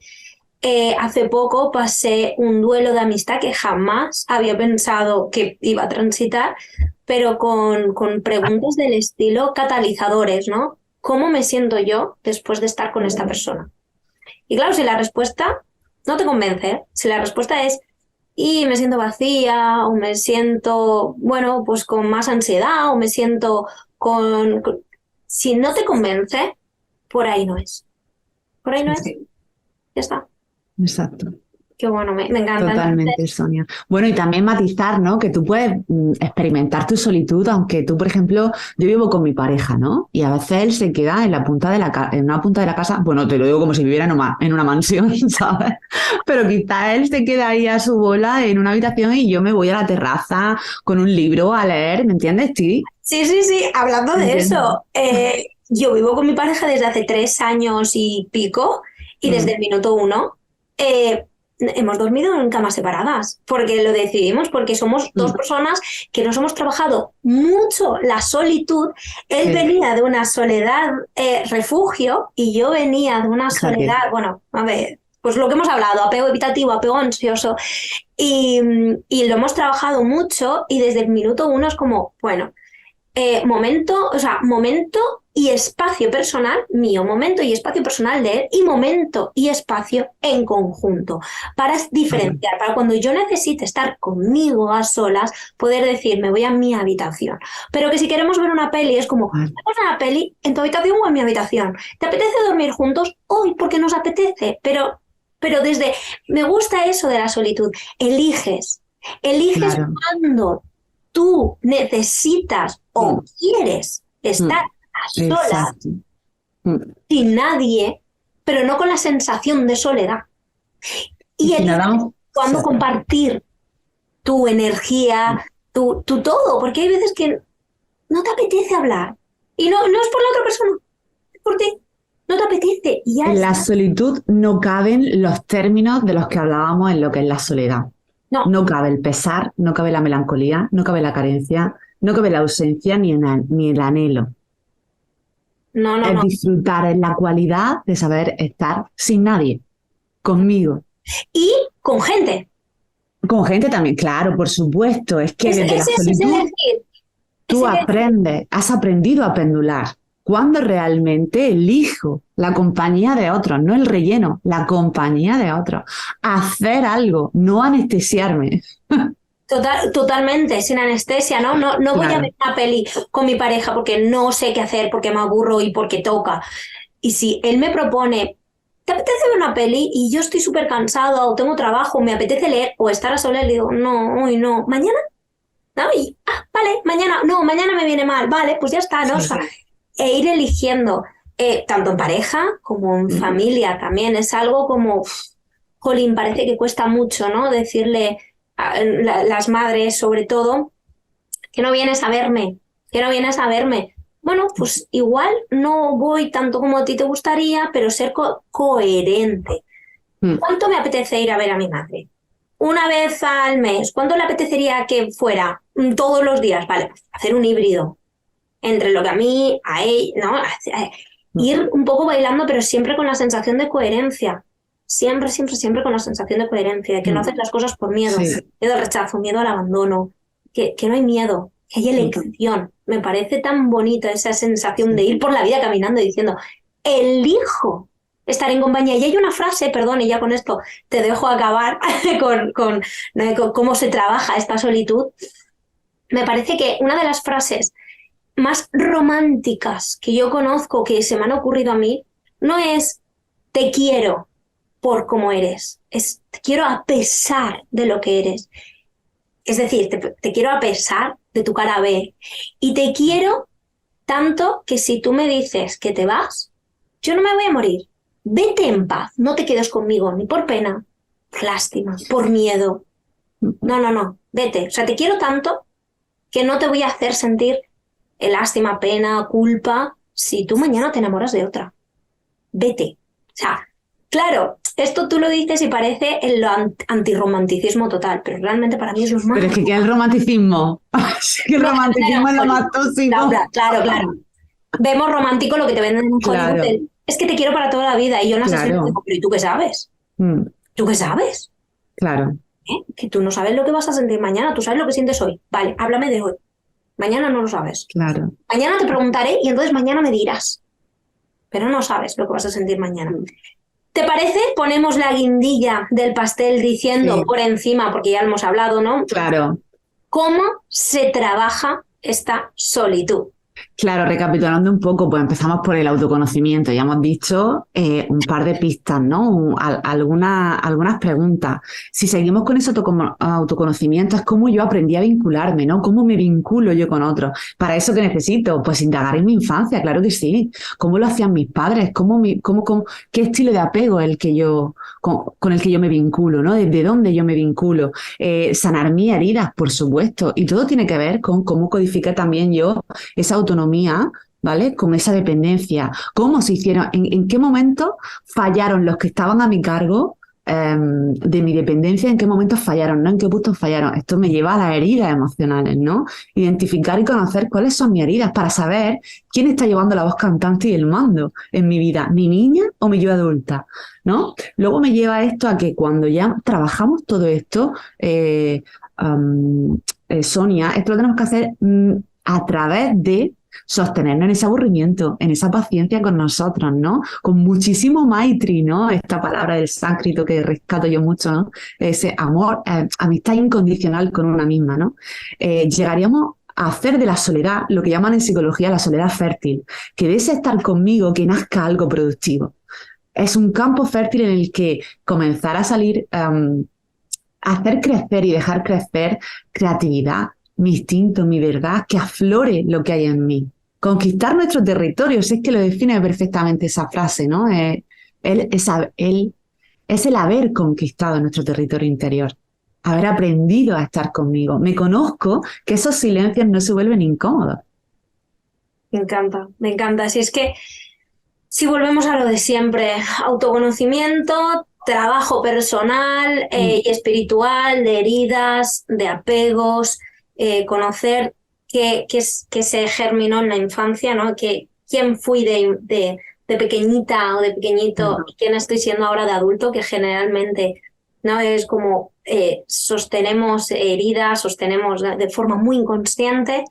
Hace poco pasé un duelo de amistad que jamás había pensado que iba a transitar, pero con preguntas del estilo catalizadores, ¿no? ¿Cómo me siento yo después de estar con esta persona? Y claro, si la respuesta no te convence, si la respuesta es y me siento vacía, o me siento, bueno, pues con más ansiedad, o me siento con... Si no te convence, por ahí no es. Por ahí no es. Ya está. Exacto. Qué bueno, me encanta. Totalmente, entonces, Sonia. Bueno, y también matizar, ¿no? Que tú puedes experimentar tu solitud, aunque tú, por ejemplo, yo vivo con mi pareja, ¿no? Y a veces él se queda en una punta de la casa, bueno, te lo digo como si viviera en una mansión, ¿sabes? Pero quizá él se queda ahí a su bola en una habitación y yo me voy a la terraza con un libro a leer, ¿me entiendes, Ti? Sí, hablando de eso, yo vivo con mi pareja desde hace 3 años y pico, y desde el minuto 1, hemos dormido en camas separadas, porque lo decidimos, porque somos dos personas que nos hemos trabajado mucho la solitud. Él venía de una soledad refugio y yo venía de una soledad, bueno, a ver, pues lo que hemos hablado, apego evitativo, apego ansioso, y lo hemos trabajado mucho y desde el minuto 1 es como, bueno, momento y espacio personal mío, momento y espacio personal de él y momento y espacio en conjunto para diferenciar, para cuando yo necesite estar conmigo a solas, poder decir, me voy a mi habitación. Pero que si queremos ver una peli es como, ¿vemos una peli en tu habitación o en mi habitación? ¿Te apetece dormir juntos? Hoy, porque nos apetece, pero desde, me gusta eso de la solitud, eliges claro. Cuando tú necesitas o quieres estar a solas, sin nadie, pero no con la sensación de soledad. Y cuando compartir tu energía, tu todo, porque hay veces que no te apetece hablar. Y no es por la otra persona, es por ti. No te apetece. Y en la solitud no caben los términos de los que hablábamos en lo que es la soledad. No cabe el pesar, no cabe la melancolía, no cabe la carencia, no cabe la ausencia ni el anhelo. Es disfrutar, es la cualidad de saber estar sin nadie, conmigo. Y con gente. Con gente también, claro, por supuesto. Es que desde la solitud tú has aprendido a pendular. Cuando realmente elijo la compañía de otros, no el relleno, la compañía de otros. Hacer algo, no anestesiarme. Totalmente, sin anestesia, ¿no? No claro. Voy a ver una peli con mi pareja porque no sé qué hacer, porque me aburro y porque toca. Y si él me propone, ¿te apetece ver una peli? Y yo estoy súper cansado o tengo trabajo, me apetece leer o estar a solas, le digo, no, hoy no. ¿Mañana? ¿No? Y, vale, mañana me viene mal. Vale, pues ya está, ¿no? Sí. O sea, e ir eligiendo, tanto en pareja como en familia también, es algo como jolín, parece que cuesta mucho, ¿no? Decirle a las madres, sobre todo, que no vienes a verme, que no vienes a verme. Bueno, pues igual no voy tanto como a ti te gustaría, pero ser coherente. ¿Cuánto me apetece ir a ver a mi madre? Una vez al mes. ¿Cuánto le apetecería que fuera? Todos los días. Vale, pues hacer un híbrido entre lo que a mí, a ella, ¿no? Ir un poco bailando, pero siempre con la sensación de coherencia. Siempre, siempre, siempre con la sensación de coherencia, de que no haces las cosas por miedo, miedo al rechazo, miedo al abandono, que no hay miedo, que hay elección. Me parece tan bonita esa sensación de ir por la vida caminando y diciendo, elijo estar en compañía. Y hay una frase, perdón, y ya con esto te dejo acabar con cómo se trabaja esta solitud. Me parece que una de las frases más románticas que yo conozco, que se me han ocurrido a mí, no es te quiero por cómo eres, es te quiero a pesar de lo que eres. Es decir, te quiero a pesar de tu cara B. Y te quiero tanto que si tú me dices que te vas, yo no me voy a morir. Vete en paz, no te quedes conmigo, ni por pena, por lástima, por miedo. No, vete. O sea, te quiero tanto que no te voy a hacer sentir lástima, pena, culpa, si tú mañana te enamoras de otra. Vete. O sea, claro, esto tú lo dices y parece el antirromanticismo total, pero realmente para mí es lo más... Pero es que el romanticismo, que el romanticismo es lo más tóxico. Claro. Vemos romántico lo que te venden en un Hollywood. Es que te quiero para toda la vida. Y yo no sé si digo, pero ¿y tú qué sabes? ¿Tú qué sabes? Claro. Que tú no sabes lo que vas a sentir mañana, tú sabes lo que sientes hoy. Vale, háblame de hoy. Mañana no lo sabes. Claro. Mañana te preguntaré y entonces mañana me dirás. Pero no sabes lo que vas a sentir mañana. ¿Te parece? Ponemos la guindilla del pastel diciendo por encima, porque ya lo hemos hablado, ¿no? Claro. ¿Cómo se trabaja esta solitud? Claro, recapitulando un poco, pues empezamos por el autoconocimiento. Ya hemos dicho un par de pistas, ¿no? Algunas preguntas. Si seguimos con ese autoconocimiento, es cómo yo aprendí a vincularme, ¿no? ¿Cómo me vinculo yo con otros? ¿Para eso qué necesito? Pues indagar en mi infancia, claro que sí. ¿Cómo lo hacían mis padres? ¿Qué estilo de apego es el que yo, con el que yo me vinculo, ¿no? ¿Desde dónde yo me vinculo? Sanar mis heridas, por supuesto. Y todo tiene que ver con cómo codificar también yo esa autonomía, ¿vale? Con esa dependencia. ¿Cómo se hicieron? ¿En qué momento fallaron los que estaban a mi cargo de mi dependencia? ¿En qué momentos fallaron? ¿No? ¿En qué puntos fallaron? Esto me lleva a las heridas emocionales, ¿no? Identificar y conocer cuáles son mis heridas para saber quién está llevando la voz cantante y el mando en mi vida, mi niña o mi yo adulta, ¿no? Luego me lleva esto a que cuando ya trabajamos todo esto, Sonia, esto lo tenemos que hacer a través de sostenernos en ese aburrimiento, en esa paciencia con nosotros, ¿no? Con muchísimo maitri, ¿no? Esta palabra del sánscrito que rescato yo mucho, ¿no? Ese amor, amistad incondicional con una misma, ¿no? Llegaríamos a hacer de la soledad lo que llaman en psicología la soledad fértil, que de ese estar conmigo que nazca algo productivo. Es un campo fértil en el que comenzar a salir, hacer crecer y dejar crecer creatividad, mi instinto, mi verdad, que aflore lo que hay en mí. Conquistar nuestro territorio, es que lo define perfectamente esa frase, ¿no? Es el haber conquistado nuestro territorio interior, haber aprendido a estar conmigo. Me conozco que esos silencios no se vuelven incómodos. Me encanta, me encanta. Si es que, si volvemos a lo de siempre, autoconocimiento, trabajo personal y espiritual, de heridas, de apegos, conocer qué se germinó en la infancia, ¿no? Quién fui de pequeñita o de pequeñito y quién estoy siendo ahora de adulto, que generalmente no es como sostenemos heridas, sostenemos de forma muy inconsciente.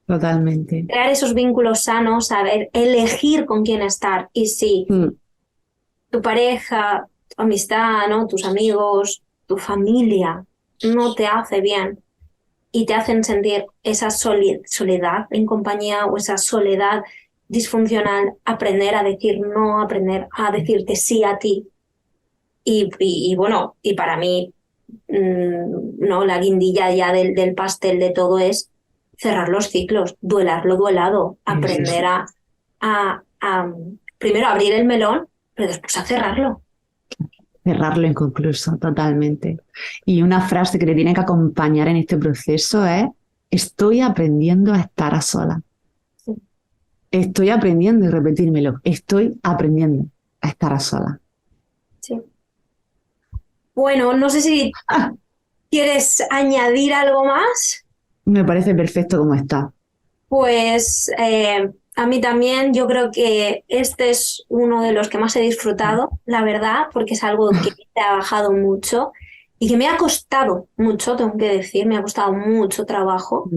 Totalmente. Crear esos vínculos sanos, saber elegir con quién estar. Y si tu pareja, tu amistad, ¿no? Tus amigos, tu familia no te hace bien y te hacen sentir esa soledad en compañía o esa soledad disfuncional, aprender a decir no, aprender a decirte sí a ti. Y bueno, y para mí, no, la guindilla ya del pastel de todo es cerrar los ciclos, duelar lo duelado, aprender a primero abrir el melón, pero después a cerrarlo. cerrarlo inconcluso, totalmente. Y una frase que te tiene que acompañar en este proceso es: estoy aprendiendo a estar a solas. Sí. Estoy aprendiendo, y repetírmelo, estoy aprendiendo a estar a solas. Sí. Bueno, no sé si quieres añadir algo más. Me parece perfecto como está. Pues a mí también, yo creo que este es uno de los que más he disfrutado, la verdad, porque es algo que he trabajado mucho y que me ha costado mucho, tengo que decir, me ha costado mucho trabajo,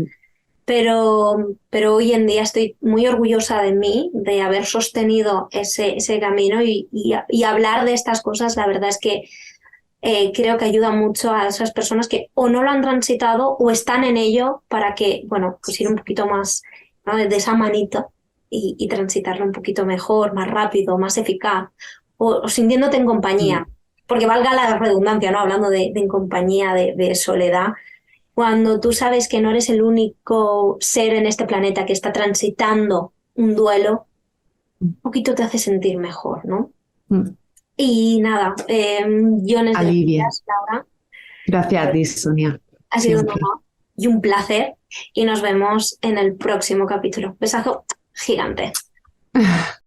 pero hoy en día estoy muy orgullosa de mí, de haber sostenido ese camino y hablar de estas cosas, la verdad es que creo que ayuda mucho a esas personas que o no lo han transitado o están en ello para que, bueno, pues ir un poquito más, ¿no?, de esa manito y transitarlo un poquito mejor, más rápido, más eficaz, o sintiéndote en compañía, porque valga la redundancia, ¿no? Hablando de en compañía, de soledad, cuando tú sabes que no eres el único ser en este planeta que está transitando un duelo, un poquito te hace sentir mejor, ¿no? Y nada, millones de Alivia. gracias, Laura. Gracias a ti, Sonia. Ha sido un Siempre. honor y un placer. Y nos vemos en el próximo capítulo. Besazo gigante.